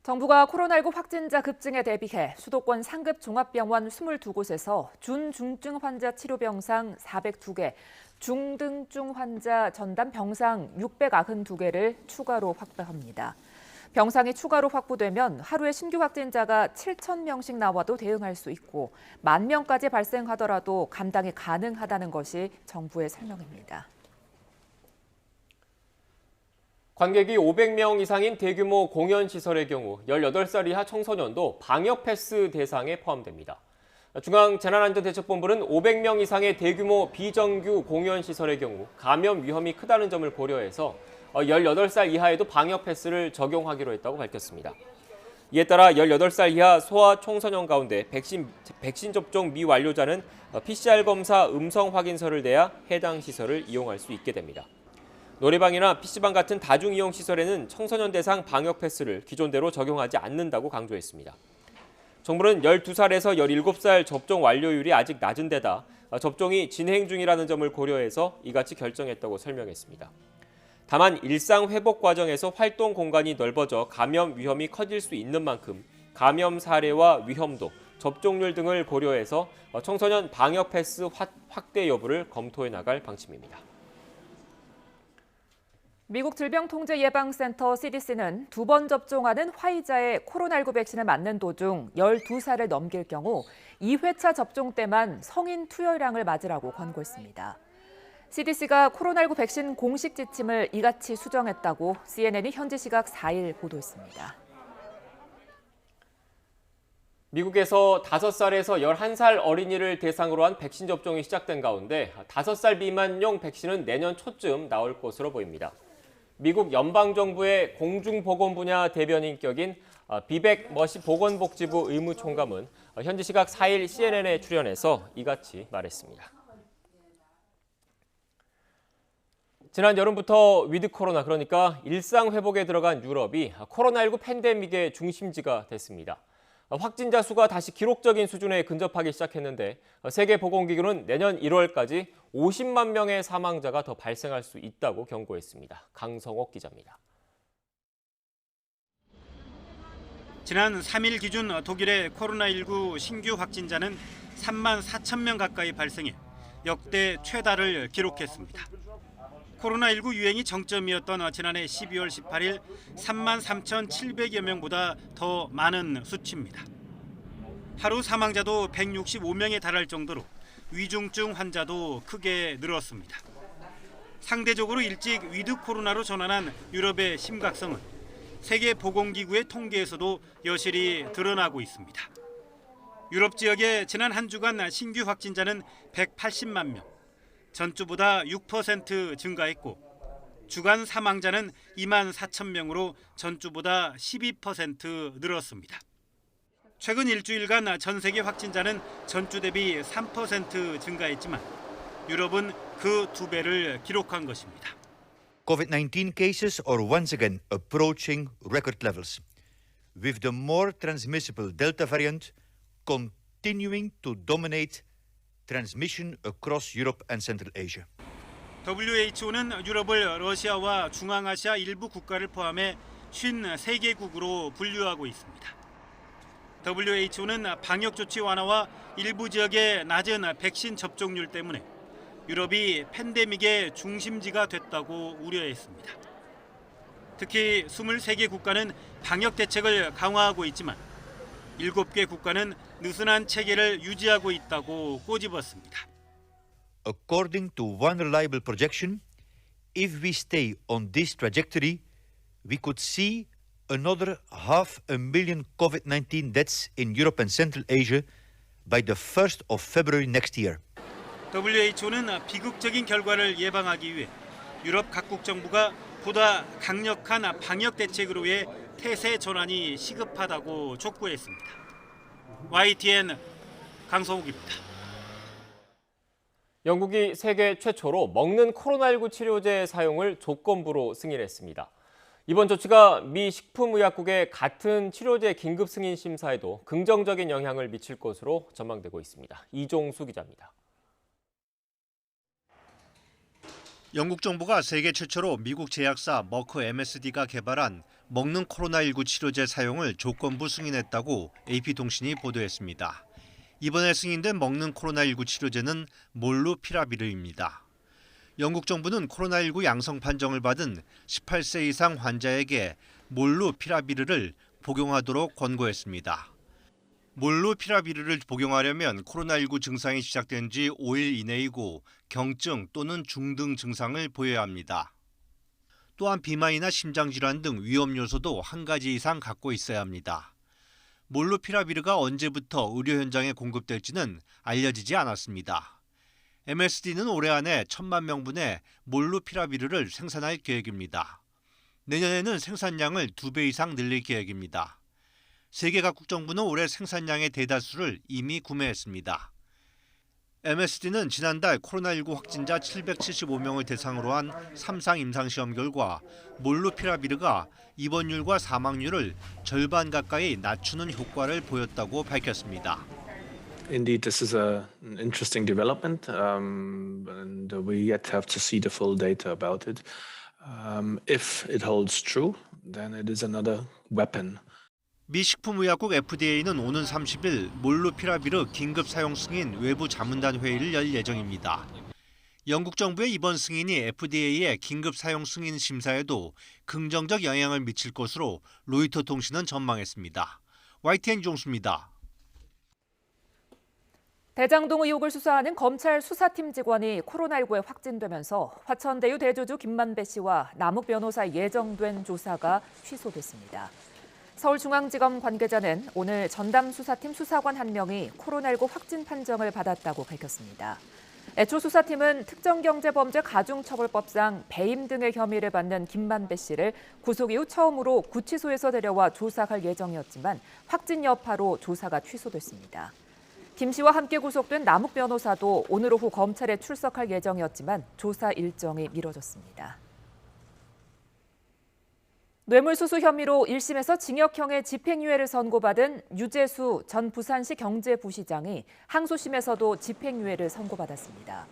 [SPEAKER 17] 정부가 코로나19 확진자 급증에 대비해 수도권 상급 종합병원 22곳에서 준중증 환자 치료 병상 402개, 중등증 환자 전담 병상 692개를 추가로 확보합니다. 병상이 추가로 확보되면 하루에 신규 확진자가 7,000명씩 나와도 대응할 수 있고 10,000명까지 발생하더라도 감당이 가능하다는 것이 정부의 설명입니다.
[SPEAKER 1] 관객이 500명 이상인 대규모 공연시설의 경우 18살 이하 청소년도 방역 패스 대상에 포함됩니다. 중앙재난안전대책본부는 500명 이상의 대규모 비정규 공연시설의 경우 감염 위험이 크다는 점을 고려해서 18살 이하에도 방역 패스를 적용하기로 했다고 밝혔습니다. 이에 따라 18살 이하 소아 청소년 가운데 백신 접종 미완료자는 PCR 검사 음성 확인서를 내야 해당 시설을 이용할 수 있게 됩니다. 노래방이나 PC방 같은 다중이용시설에는 청소년 대상 방역 패스를 기존대로 적용하지 않는다고 강조했습니다. 정부는 12살에서 17살 접종 완료율이 아직 낮은 데다 접종이 진행 중이라는 점을 고려해서 이같이 결정했다고 설명했습니다. 다만 일상 회복 과정에서 활동 공간이 넓어져 감염 위험이 커질 수 있는 만큼 감염 사례와 위험도, 접종률 등을 고려해서 청소년 방역 패스 확대 여부를 검토해 나갈 방침입니다.
[SPEAKER 17] 미국 질병통제예방센터 CDC는 2번 접종하는 화이자의 코로나19 백신을 맞는 도중 12살을 넘길 경우 2회차 접종 때만 성인 투여량을 맞으라고 권고했습니다. CDC가 코로나19 백신 공식 지침을 이같이 수정했다고 CNN이 현지 시각 4일 보도했습니다.
[SPEAKER 1] 미국에서 5살에서 11살 어린이를 대상으로 한 백신 접종이 시작된 가운데 5살 미만용 백신은 내년 초쯤 나올 것으로 보입니다. 미국 연방정부의 공중보건 분야 대변인격인 비백 머시 보건복지부 의무총감은 현지 시각 4일 CNN에 출연해서 이같이 말했습니다. 지난 여름부터 위드 코로나, 그러니까 일상 회복에 들어간 유럽이 코로나19 팬데믹의 중심지가 됐습니다. 확진자 수가 다시 기록적인 수준에 근접하기 시작했는데 세계보건기구는 내년 1월까지 50만 명의 사망자가 더 발생할 수 있다고 경고했습니다. 강성옥 기자입니다.
[SPEAKER 19] 지난 3일 기준 독일의 코로나19 신규 확진자는 3만 4천 명 가까이 발생해 역대 최다를 기록했습니다. 코로나19 유행이 정점이었던 지난해 12월 18일 3만 3,700여 명보다 더 많은 수치입니다. 하루 사망자도 165명에 달할 정도로 위중증 환자도 크게 늘었습니다. 상대적으로 일찍 위드 코로나로 전환한 유럽의 심각성은 세계보건기구의 통계에서도 여실히 드러나고 있습니다. 유럽 지역의 지난 한 주간 신규 확진자는 180만 명, 전주보다 6% 증가했고 주간 사망자는 2만 4천 명으로 전주보다 12% 늘었습니다. 최근 일주일간 전 세계 확진자는 전주 대비 3% 증가했지만 유럽은 그 2배를 기록한 것입니다.
[SPEAKER 20] COVID-19 cases are once again approaching record levels, with the more transmissible Delta variant continuing to dominate transmission across Europe and Central Asia.
[SPEAKER 19] WHO는 유럽을 러시아와 중앙아시아 일부 국가를 포함해 53개국으로 분류하고 있습니다. WHO는 방역 조치 완화와 일부 지역의 낮은 백신 접종률 때문에 유럽이 팬데믹의 중심지가 됐다고 우려했습니다. 특히 23개 국가는 방역 대책을 강화하고 있지만 7개 국가는 느슨한 체계를 유지하고 있다고 꼬집었습니다.
[SPEAKER 20] According to one reliable projection, if we stay on this trajectory, we could see another 500,000 COVID-19 deaths in Europe and Central Asia by the 1st of February next year.
[SPEAKER 19] WHO는 비극적인 결과를 예방하기 위해 유럽 각국 정부가 보다 강력한 방역 대책으로의 태세 전환이 시급하다고 촉구했습니다. YTN 강성욱입니다.
[SPEAKER 1] 영국이 세계 최초로 먹는 코로나19 치료제 사용을 조건부로 승인했습니다. 이번 조치가 미 식품의약국의 같은 치료제 긴급 승인 심사에도 긍정적인 영향을 미칠 것으로 전망되고 있습니다. 이종수 기자입니다.
[SPEAKER 21] 영국 정부가 세계 최초로 미국 제약사 머크 MSD가 개발한 먹는 코로나19 치료제 사용을 조건부 승인했다고 AP통신이 보도했습니다. 이번에 승인된 먹는 코로나19 치료제는 몰루피라비르입니다. 영국 정부는 코로나19 양성 판정을 받은 18세 이상 환자에게 몰루피라비르를 복용하도록 권고했습니다. 몰루피라비르를 복용하려면 코로나19 증상이 시작된 지 5일 이내이고 경증 또는 중등 증상을 보여야 합니다. 또한 비만이나 심장질환 등 위험 요소도 한 가지 이상 갖고 있어야 합니다. 몰루피라비르가 언제부터 의료 현장에 공급될지는 알려지지 않았습니다. MSD는 올해 안에 1,000만 명분의 몰루피라비르를 생산할 계획입니다. 내년에는 생산량을 2배 이상 늘릴 계획입니다. 세계 각국 정부는 올해 생산량의 대다수를 이미 구매했습니다. MSD는 지난달 코로나19 확진자 775명을 대상으로 한 3상 임상시험 결과 몰루피라비르가 입원율과 사망률을 절반 가까이 낮추는 효과를 보였다고 밝혔습니다.
[SPEAKER 22] Indeed, this is an interesting development, and we yet have to see the full data about it. If it holds true, then it is another weapon.
[SPEAKER 21] 미 식품의약국 FDA는 오는 30일 몰루피라비르 긴급 사용 승인 외부 자문단 회의를 열 예정입니다. 영국 정부의 이번 승인이 FDA의 긴급 사용 승인 심사에도 긍정적 영향을 미칠 것으로 로이터 통신은 전망했습니다. YTN 종수입니다.
[SPEAKER 17] 대장동 의혹을 수사하는 검찰 수사팀 직원이 코로나19에 확진되면서 화천대유 대주주 김만배 씨와 남욱 변호사의 예정된 조사가 취소됐습니다. 서울중앙지검 관계자는 오늘 전담수사팀 수사관 한 명이 코로나19 확진 판정을 받았다고 밝혔습니다. 애초 수사팀은 특정경제범죄 가중처벌법상 배임 등의 혐의를 받는 김만배 씨를 구속 이후 처음으로 구치소에서 데려와 조사할 예정이었지만 확진 여파로 조사가 취소됐습니다. 김 씨와 함께 구속된 남욱 변호사도 오늘 오후 검찰에 출석할 예정이었지만 조사 일정이 미뤄졌습니다. 뇌물수수 혐의로 1심에서 징역형의 집행유예를 선고받은 유재수 전 부산시 경제부시장이 항소심에서도 집행유예를 선고받았습니다.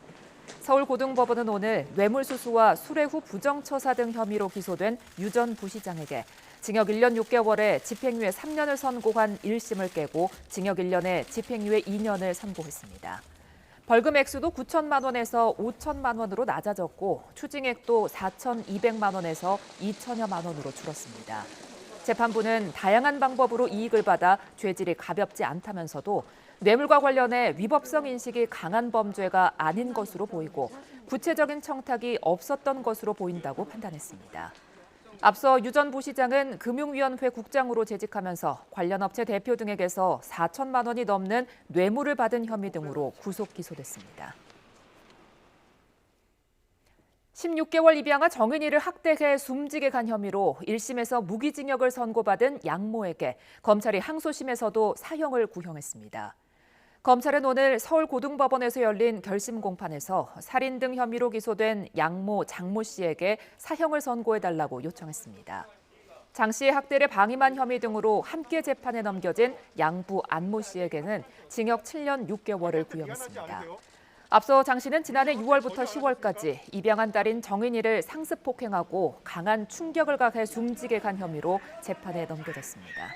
[SPEAKER 17] 서울고등법원은 오늘 뇌물수수와 수뢰 후 부정처사 등 혐의로 기소된 유 전 부시장에게 징역 1년 6개월에 집행유예 3년을 선고한 1심을 깨고 징역 1년에 집행유예 2년을 선고했습니다. 벌금 액수도 9천만 원에서 5천만 원으로 낮아졌고 추징액도 4,200만 원에서 2천여만 원으로 줄었습니다. 재판부는 다양한 방법으로 이익을 받아 죄질이 가볍지 않다면서도 뇌물과 관련해 위법성 인식이 강한 범죄가 아닌 것으로 보이고 구체적인 청탁이 없었던 것으로 보인다고 판단했습니다. 앞서 유 전 부시장은 금융위원회 국장으로 재직하면서 관련 업체 대표 등에게서 4천만 원이 넘는 뇌물을 받은 혐의 등으로 구속 기소됐습니다. 16개월 입양아 정인이를 학대해 숨지게 간 혐의로 1심에서 무기징역을 선고받은 양모에게 검찰이 항소심에서도 사형을 구형했습니다. 검찰은 오늘 서울고등법원에서 열린 결심 공판에서 살인 등 혐의로 기소된 양모 장모 씨에게 사형을 선고해달라고 요청했습니다. 장 씨의 학대를 방임한 혐의 등으로 함께 재판에 넘겨진 양부 안모 씨에게는 징역 7년 6개월을 구형했습니다. 앞서 장 씨는 지난해 6월부터 10월까지 입양한 딸인 정인이를 상습 폭행하고 강한 충격을 가해 숨지게 간 혐의로 재판에 넘겨졌습니다.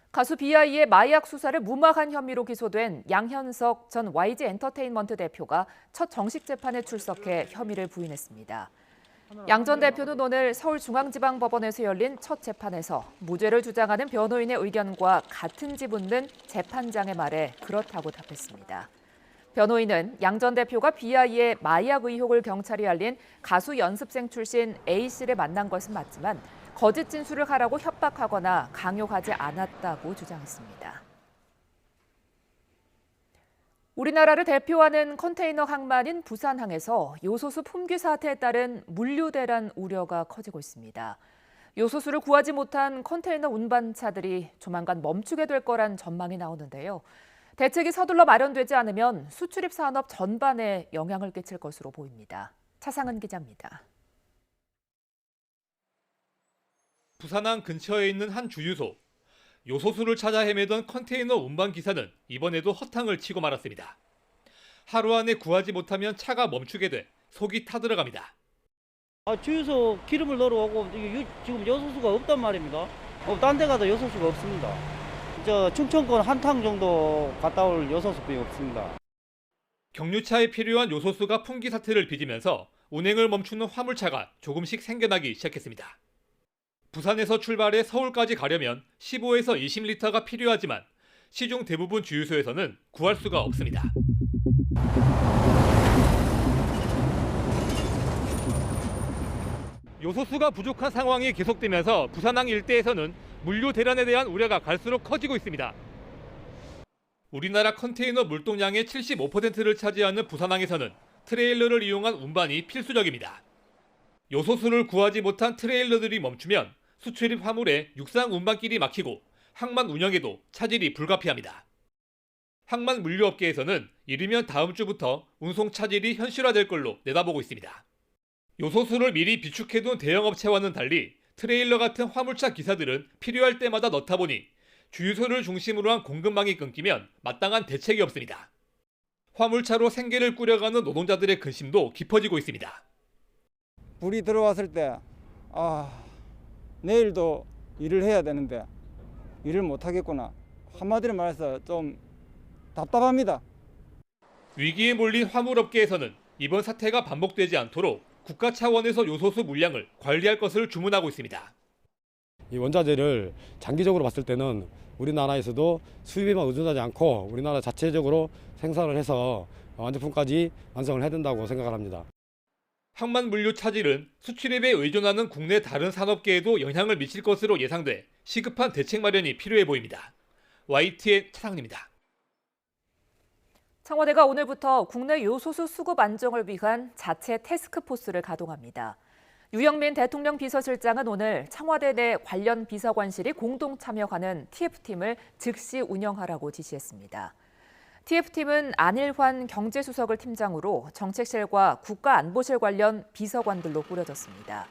[SPEAKER 17] 가수 비아이의 마약 수사를 무마한 혐의로 기소된 양현석 전 YG 엔터테인먼트 대표가 첫 정식 재판에 출석해 혐의를 부인했습니다. 양 전 대표는 오늘 서울중앙지방법원에서 열린 첫 재판에서 무죄를 주장하는 변호인의 의견과 같은지 묻는 재판장의 말에 그렇다고 답했습니다. 변호인은 양 전 대표가 비아이의 마약 의혹을 경찰이 알린 가수 연습생 출신 A씨를 만난 것은 맞지만 거짓 진술을 하라고 협박하거나 강요하지 않았다고 주장했습니다. 우리나라를 대표하는 컨테이너 항만인 부산항에서 요소수 품귀 사태에 따른 물류 대란 우려가 커지고 있습니다. 요소수를 구하지 못한 컨테이너 운반차들이 조만간 멈추게 될 거란 전망이 나오는데요. 대책이 서둘러 마련되지 않으면 수출입 산업 전반에 영향을 끼칠 것으로 보입니다. 차상은 기자입니다.
[SPEAKER 3] 부산항 근처에 있는 한 주유소. 요소수를 찾아 헤매던 컨테이너 운반 기사는 이번에도 허탕을 치고 말았습니다. 하루 안에 구하지 못하면 차가 멈추게 돼 속이 타들어갑니다.
[SPEAKER 8] 주유소 기름을 넣으러 오고 지금 요소수가 없단 말입니다. 딴 데 가도 요소수가 없습니다. 충청권 한탕 정도 갔다 올 요소수뿐이 없습니다.
[SPEAKER 3] 경유차에 필요한 요소수가 품귀 사태를 빚으면서 운행을 멈추는 화물차가 조금씩 생겨나기 시작했습니다. 부산에서 출발해 서울까지 가려면 15에서 20리터가 필요하지만 시중 대부분 주유소에서는 구할 수가 없습니다. 요소수가 부족한 상황이 계속되면서 부산항 일대에서는 물류 대란에 대한 우려가 갈수록 커지고 있습니다. 우리나라 컨테이너 물동량의 75%를 차지하는 부산항에서는 트레일러를 이용한 운반이 필수적입니다. 요소수를 구하지 못한 트레일러들이 멈추면 수출입 화물의 육상 운반길이 막히고 항만 운영에도 차질이 불가피합니다. 항만 물류업계에서는 이르면 다음 주부터 운송 차질이 현실화될 걸로 내다보고 있습니다. 요소수를 미리 비축해둔 대형업체와는 달리 트레일러 같은 화물차 기사들은 필요할 때마다 넣다 보니 주유소를 중심으로 한 공급망이 끊기면 마땅한 대책이 없습니다. 화물차로 생계를 꾸려가는 노동자들의 근심도 깊어지고 있습니다.
[SPEAKER 23] 불이 들어왔을 때 내일도 일을 해야 되는데 일을 못 하겠구나. 한마디로 말해서 좀 답답합니다.
[SPEAKER 3] 위기에 몰린 화물업계에서는 이번 사태가 반복되지 않도록 국가 차원에서 요소수 물량을 관리할 것을 주문하고 있습니다.
[SPEAKER 24] 이 원자재를 장기적으로 봤을 때는 우리나라에서도 수입에만 의존하지 않고 우리나라 자체적으로 생산을 해서 완제품까지 완성을 해야 된다고 생각을 합니다.
[SPEAKER 3] 항만 물류 차질은 수출입에 의존하는 국내 다른 산업계에도 영향을 미칠 것으로 예상돼 시급한 대책 마련이 필요해 보입니다. YTN 차상입니다.
[SPEAKER 17] 청와대가 오늘부터 국내 요소수 수급 안정을 위한 자체 태스크포스를 가동합니다. 유영민 대통령 비서실장은 오늘 청와대 내 관련 비서관실이 공동 참여하는 TF팀을 즉시 운영하라고 지시했습니다. TF팀은 안일환 경제수석을 팀장으로 정책실과 국가안보실 관련 비서관들로 꾸려졌습니다.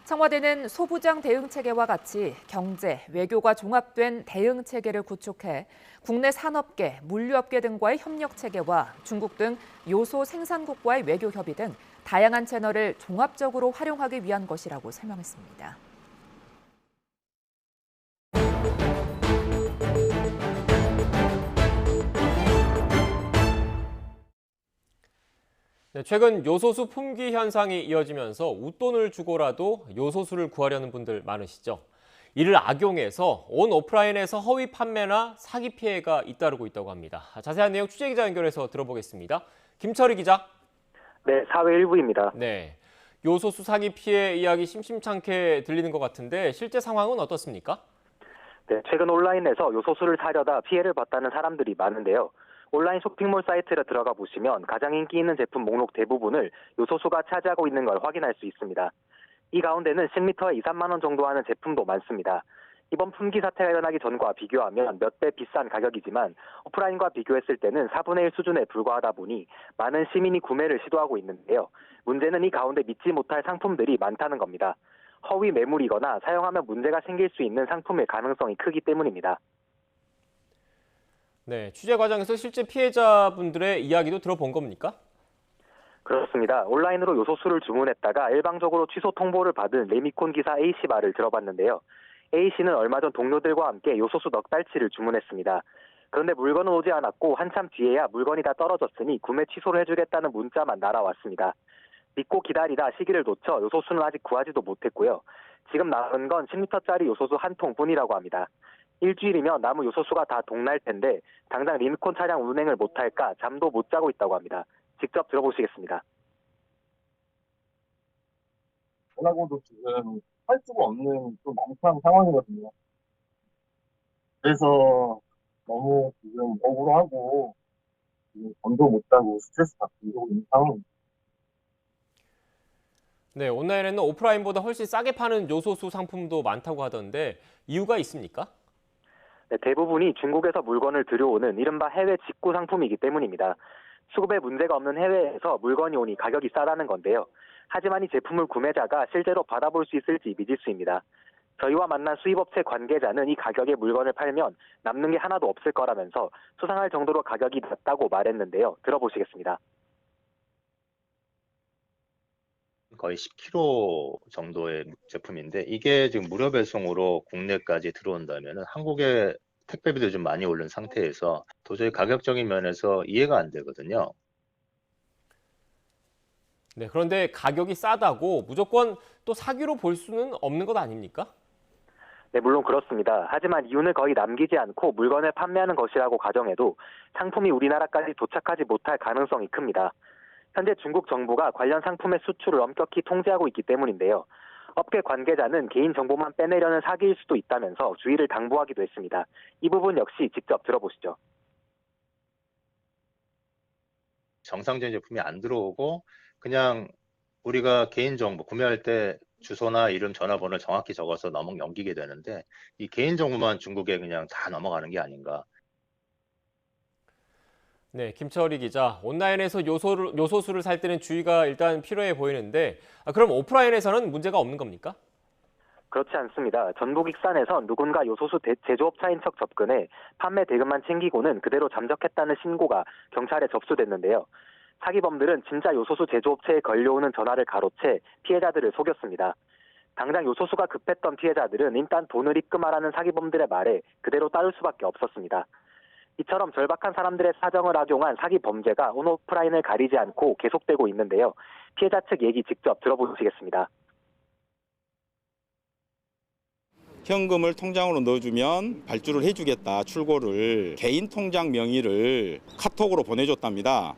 [SPEAKER 17] 청와대는 소부장 대응체계와 같이 경제, 외교가 종합된 대응체계를 구축해 국내 산업계, 물류업계 등과의 협력체계와 중국 등 요소 생산국과의 외교 협의 등 다양한 채널을 종합적으로 활용하기 위한 것이라고 설명했습니다.
[SPEAKER 1] 최근 요소수 품귀 현상이 이어지면서 웃돈을 주고라도 요소수를 구하려는 분들 많으시죠. 이를 악용해서 온 오프라인에서 허위 판매나 사기 피해가 잇따르고 있다고 합니다. 자세한 내용 취재기자 연결해서 들어보겠습니다. 김철희 기자.
[SPEAKER 25] 네, 사회 1부입니다.
[SPEAKER 1] 네, 요소수 사기 피해 이야기 심심찮게 들리는 것 같은데 실제 상황은 어떻습니까?
[SPEAKER 2] 네, 최근 온라인에서 요소수를 사려다 피해를 봤다는 사람들이 많은데요. 온라인 쇼핑몰 사이트를 들어가 보시면 가장 인기 있는 제품 목록 대부분을 요소수가 차지하고 있는 걸 확인할 수 있습니다. 이 가운데는 10m에 2, 3만 원 정도 하는 제품도 많습니다. 이번 품귀 사태가 일어나기 전과 비교하면 몇 배 비싼 가격이지만 오프라인과 비교했을 때는 4분의 1 수준에 불과하다 보니 많은 시민이 구매를 시도하고 있는데요. 문제는 이 가운데 믿지 못할 상품들이 많다는 겁니다. 허위 매물이거나 사용하면 문제가 생길 수 있는 상품일 가능성이 크기 때문입니다.
[SPEAKER 1] 네, 취재 과정에서 실제 피해자분들의 이야기도 들어본 겁니까?
[SPEAKER 2] 그렇습니다. 온라인으로 요소수를 주문했다가 일방적으로 취소 통보를 받은 레미콘 기사 A씨 말을 들어봤는데요. A씨는 얼마 전 동료들과 함께 요소수 넉 달치를 주문했습니다. 그런데 물건은 오지 않았고 한참 뒤에야 물건이 다 떨어졌으니 구매 취소를 해주겠다는 문자만 날아왔습니다. 믿고 기다리다 시기를 놓쳐 요소수는 아직 구하지도 못했고요. 지금 남은 건 10리터짜리 요소수 한 통뿐이라고 합니다. 일주일이면 남은 요소수가 다 동날 텐데 당장 리미콘 차량 운행을 못할까 잠도 못 자고 있다고 합니다. 직접 들어보시겠습니다.
[SPEAKER 4] 전화고도 지금 할 수가 없는 좀 난처한 상황이거든요. 그래서 너무 지금 억울하고 지금 잠도 못 자고 스트레스 받고 이러고 있는 상황입니다.
[SPEAKER 1] 네, 온라인에는 오프라인보다 훨씬 싸게 파는 요소수 상품도 많다고 하던데 이유가 있습니까?
[SPEAKER 2] 네, 대부분이 중국에서 물건을 들여오는 이른바 해외 직구 상품이기 때문입니다. 수급에 문제가 없는 해외에서 물건이 오니 가격이 싸다는 건데요. 하지만 이 제품을 구매자가 실제로 받아볼 수 있을지 미지수입니다. 저희와 만난 수입업체 관계자는 이 가격에 물건을 팔면 남는 게 하나도 없을 거라면서 수상할 정도로 가격이 낮다고 말했는데요. 들어보시겠습니다.
[SPEAKER 7] 거의 10kg 정도의 제품인데 이게 지금 무료 배송으로 국내까지 들어온다면 한국의 택배비도 좀 많이 오른 상태에서 도저히 가격적인 면에서 이해가 안 되거든요.
[SPEAKER 1] 네, 그런데 가격이 싸다고 무조건 또 사기로 볼 수는 없는 것 아닙니까?
[SPEAKER 2] 네, 물론 그렇습니다. 하지만 이윤을 거의 남기지 않고 물건을 판매하는 것이라고 가정해도 상품이 우리나라까지 도착하지 못할 가능성이 큽니다. 현재 중국 정부가 관련 상품의 수출을 엄격히 통제하고 있기 때문인데요. 업계 관계자는 개인정보만 빼내려는 사기일 수도 있다면서 주의를 당부하기도 했습니다. 이 부분 역시 직접 들어보시죠.
[SPEAKER 7] 정상적인 제품이 안 들어오고 그냥 우리가 개인정보 구매할 때 주소나 이름, 전화번호를 정확히 적어서 넘기게 되는데 이 개인정보만 중국에 그냥 다 넘어가는 게 아닌가.
[SPEAKER 1] 네, 김철희 기자. 온라인에서 요소수를 살 때는 주의가 일단 필요해 보이는데 그럼 오프라인에서는 문제가 없는 겁니까?
[SPEAKER 2] 그렇지 않습니다. 전북 익산에선 누군가 요소수 제조업자인 척 접근해 판매 대금만 챙기고는 그대로 잠적했다는 신고가 경찰에 접수됐는데요. 사기범들은 진짜 요소수 제조업체에 걸려오는 전화를 가로채 피해자들을 속였습니다. 당장 요소수가 급했던 피해자들은 일단 돈을 입금하라는 사기범들의 말에 그대로 따를 수밖에 없었습니다. 이처럼 절박한 사람들의 사정을 악용한 사기 범죄가 온오프라인을 가리지 않고 계속되고 있는데요. 피해자 측 얘기 직접 들어보시겠습니다.
[SPEAKER 9] 현금을 통장으로 넣어주면 발주를 해주겠다, 출고를. 개인 통장 명의를 카톡으로 보내줬답니다.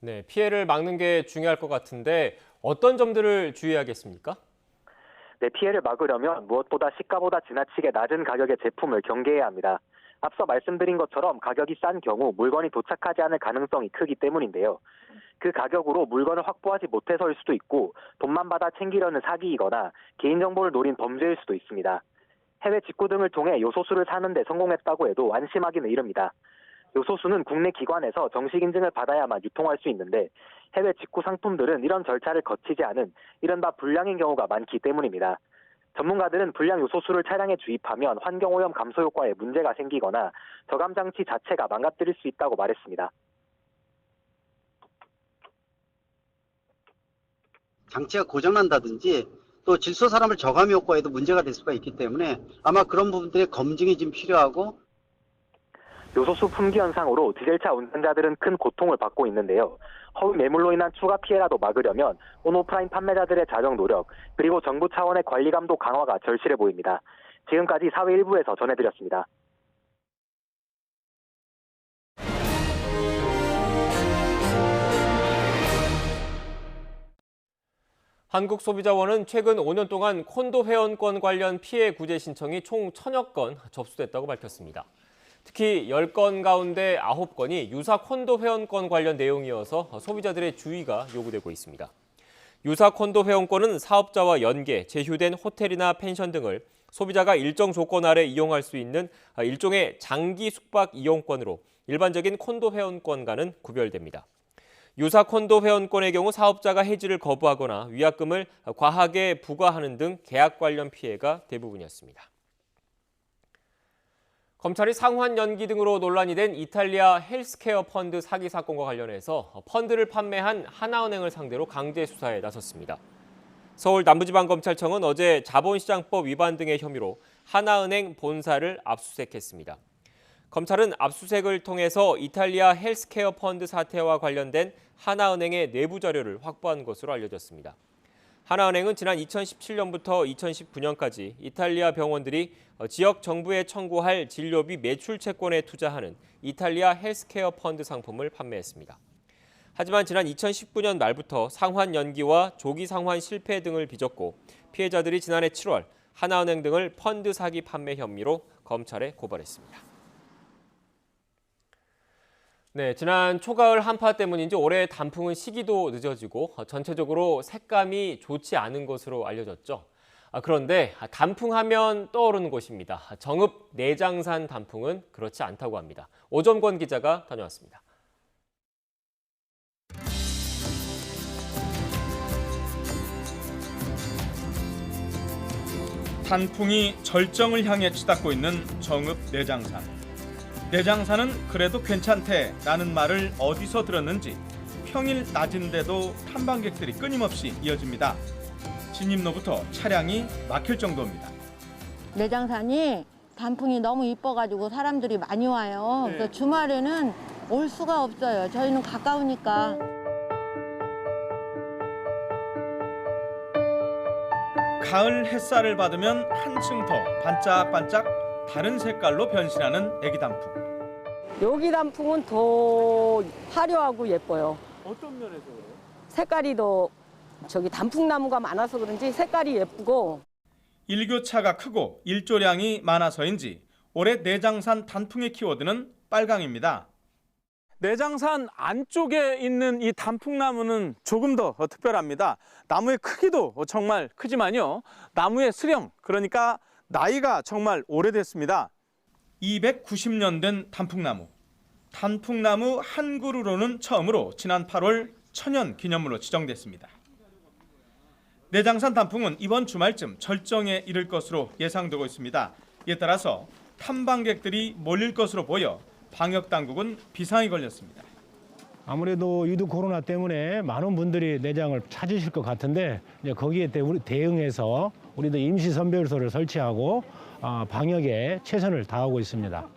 [SPEAKER 1] 네, 피해를 막는 게 중요할 것 같은데 어떤 점들을 주의해야겠습니까?
[SPEAKER 2] 네, 피해를 막으려면 무엇보다 시가보다 지나치게 낮은 가격의 제품을 경계해야 합니다. 앞서 말씀드린 것처럼 가격이 싼 경우 물건이 도착하지 않을 가능성이 크기 때문인데요. 그 가격으로 물건을 확보하지 못해서일 수도 있고 돈만 받아 챙기려는 사기이거나 개인정보를 노린 범죄일 수도 있습니다. 해외 직구 등을 통해 요소수를 사는 데 성공했다고 해도 안심하기는 이릅니다. 요소수는 국내 기관에서 정식 인증을 받아야만 유통할 수 있는데 해외 직구 상품들은 이런 절차를 거치지 않은 이른바 불량인 경우가 많기 때문입니다. 전문가들은 불량 요소수를 차량에 주입하면 환경오염 감소 효과에 문제가 생기거나 저감 장치 자체가 망가뜨릴 수 있다고 말했습니다.
[SPEAKER 25] 장치가 고장난다든지 또 질소 산화물 저감 효과에도 문제가 될 수가 있기 때문에 아마 그런 부분들의 검증이 좀 필요하고
[SPEAKER 2] 요소수 품귀 현상으로 디젤차 운전자들은 큰 고통을 받고 있는데요. 허위 매물로 인한 추가 피해라도 막으려면 온오프라인 판매자들의 자정 노력 그리고 정부 차원의 관리 감독 강화가 절실해 보입니다. 지금까지 사회 1부에서 전해드렸습니다.
[SPEAKER 1] 한국소비자원은 최근 5년 동안 콘도 회원권 관련 피해 구제 신청이 총 1000여 건 접수됐다고 밝혔습니다. 특히 10건 가운데 9건이 유사 콘도 회원권 관련 내용이어서 소비자들의 주의가 요구되고 있습니다. 유사 콘도 회원권은 사업자와 연계, 제휴된 호텔이나 펜션 등을 소비자가 일정 조건 아래 이용할 수 있는 일종의 장기 숙박 이용권으로 일반적인 콘도 회원권과는 구별됩니다. 유사 콘도 회원권의 경우 사업자가 해지를 거부하거나 위약금을 과하게 부과하는 등 계약 관련 피해가 대부분이었습니다. 검찰이 상환 연기 등으로 논란이 된 이탈리아 헬스케어 펀드 사기 사건과 관련해서 펀드를 판매한 하나은행을 상대로 강제 수사에 나섰습니다. 서울 남부지방검찰청은 어제 자본시장법 위반 등의 혐의로 하나은행 본사를 압수수색했습니다. 검찰은 압수수색을 통해서 이탈리아 헬스케어 펀드 사태와 관련된 하나은행의 내부 자료를 확보한 것으로 알려졌습니다. 하나은행은 지난 2017년부터 2019년까지 이탈리아 병원들이 지역 정부에 청구할 진료비 매출 채권에 투자하는 이탈리아 헬스케어 펀드 상품을 판매했습니다. 하지만 지난 2019년 말부터 상환 연기와 조기 상환 실패 등을 빚었고 피해자들이 지난해 7월 하나은행 등을 펀드 사기 판매 혐의로 검찰에 고발했습니다. 네, 지난 초가을 한파 때문인지 올해 단풍은 시기도 늦어지고 전체적으로 색감이 좋지 않은 것으로 알려졌죠. 그런데 단풍하면 떠오르는 곳입니다. 정읍 내장산 단풍은 그렇지 않다고 합니다. 오점권 기자가 다녀왔습니다.
[SPEAKER 5] 단풍이 절정을 향해 치닫고 있는 정읍 내장산. 내장산은 그래도 괜찮대 라는 말을 어디서 들었는지 평일 낮인데도 탐방객들이 끊임없이 이어집니다. 진입로부터 차량이 막힐 정도입니다.
[SPEAKER 6] 내장산이 단풍이 너무 이뻐가지고 사람들이 많이 와요. 그래서 주말에는 올 수가 없어요. 저희는 가까우니까.
[SPEAKER 5] 가을 햇살을 받으면 한층 더 반짝반짝 다른 색깔로 변신하는 애기 단풍.
[SPEAKER 10] 여기 단풍은 더 화려하고 예뻐요.
[SPEAKER 5] 어떤 면에서요?
[SPEAKER 10] 색깔이 더 단풍나무가 많아서 그런지 색깔이 예쁘고.
[SPEAKER 5] 일교차가 크고 일조량이 많아서인지 올해 내장산 단풍의 키워드는 빨강입니다.
[SPEAKER 11] 내장산 안쪽에 있는 이 단풍나무는 조금 더 특별합니다. 나무의 크기도 정말 크지만요. 나무의 수령, 그러니까 나이가 정말 오래됐습니다.
[SPEAKER 5] 290년 된 단풍나무. 단풍나무 한 그루로는 처음으로 지난 8월 천연 기념물로 지정됐습니다. 내장산 단풍은 이번 주말쯤 절정에 이를 것으로 예상되고 있습니다. 이에 따라서 탐방객들이 몰릴 것으로 보여 방역당국은 비상이 걸렸습니다.
[SPEAKER 14] 아무래도 유독 코로나 때문에 많은 분들이 내장을 찾으실 것 같은데 이제 거기에 대응해서 우리도 임시 선별소를 설치하고 방역에 최선을 다하고 있습니다.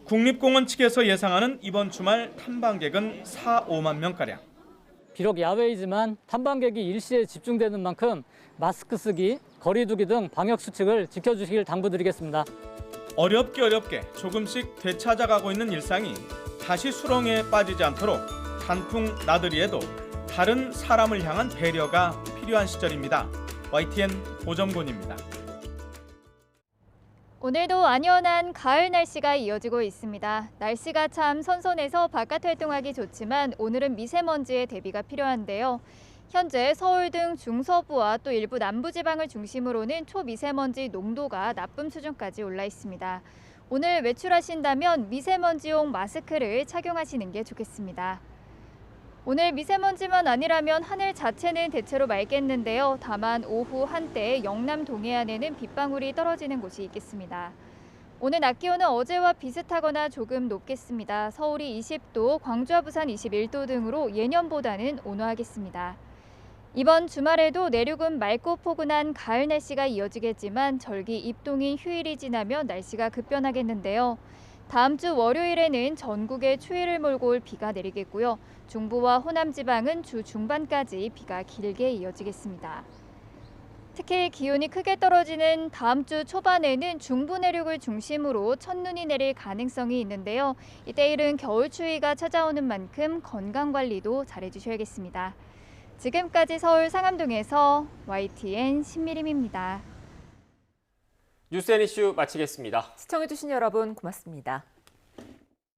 [SPEAKER 5] 국립공원 측에서 예상하는 이번 주말 탐방객은 4-5만 명가량.
[SPEAKER 26] 비록 야외이지만 탐방객이 일시에 집중되는 만큼 마스크 쓰기, 거리 두기 등 방역 수칙을 지켜주시길 당부드리겠습니다.
[SPEAKER 5] 어렵게 조금씩 되찾아가고 있는 일상이 다시 수렁에 빠지지 않도록 단풍 나들이에도 다른 사람을 향한 배려가 필요한 시절입니다. YTN 오점곤입니다.
[SPEAKER 27] 오늘도 안연한 가을 날씨가 이어지고 있습니다. 날씨가 참 선선해서 바깥 활동하기 좋지만 오늘은 미세먼지에 대비가 필요한데요. 현재 서울 등 중서부와 또 일부 남부지방을 중심으로는 초미세먼지 농도가 나쁨 수준까지 올라 있습니다. 오늘 외출하신다면 미세먼지용 마스크를 착용하시는 게 좋겠습니다. 오늘 미세먼지만 아니라면 하늘 자체는 대체로 맑겠는데요. 다만 오후 한때 영남 동해안에는 빗방울이 떨어지는 곳이 있겠습니다. 오늘 낮 기온은 어제와 비슷하거나 조금 높겠습니다. 서울이 20도, 광주와 부산 21도 등으로 예년보다는 온화하겠습니다. 이번 주말에도 내륙은 맑고 포근한 가을 날씨가 이어지겠지만 절기 입동인 휴일이 지나면 날씨가 급변하겠는데요. 다음 주 월요일에는 전국에 추위를 몰고 올 비가 내리겠고요. 중부와 호남 지방은 주 중반까지 비가 길게 이어지겠습니다. 특히 기온이 크게 떨어지는 다음 주 초반에는 중부 내륙을 중심으로 첫눈이 내릴 가능성이 있는데요. 이때일은 겨울 추위가 찾아오는 만큼 건강 관리도 잘해주셔야겠습니다. 지금까지 서울 상암동에서 YTN 신미림입니다.
[SPEAKER 1] 뉴스앤이슈 마치겠습니다.
[SPEAKER 17] 시청해주신 여러분 고맙습니다.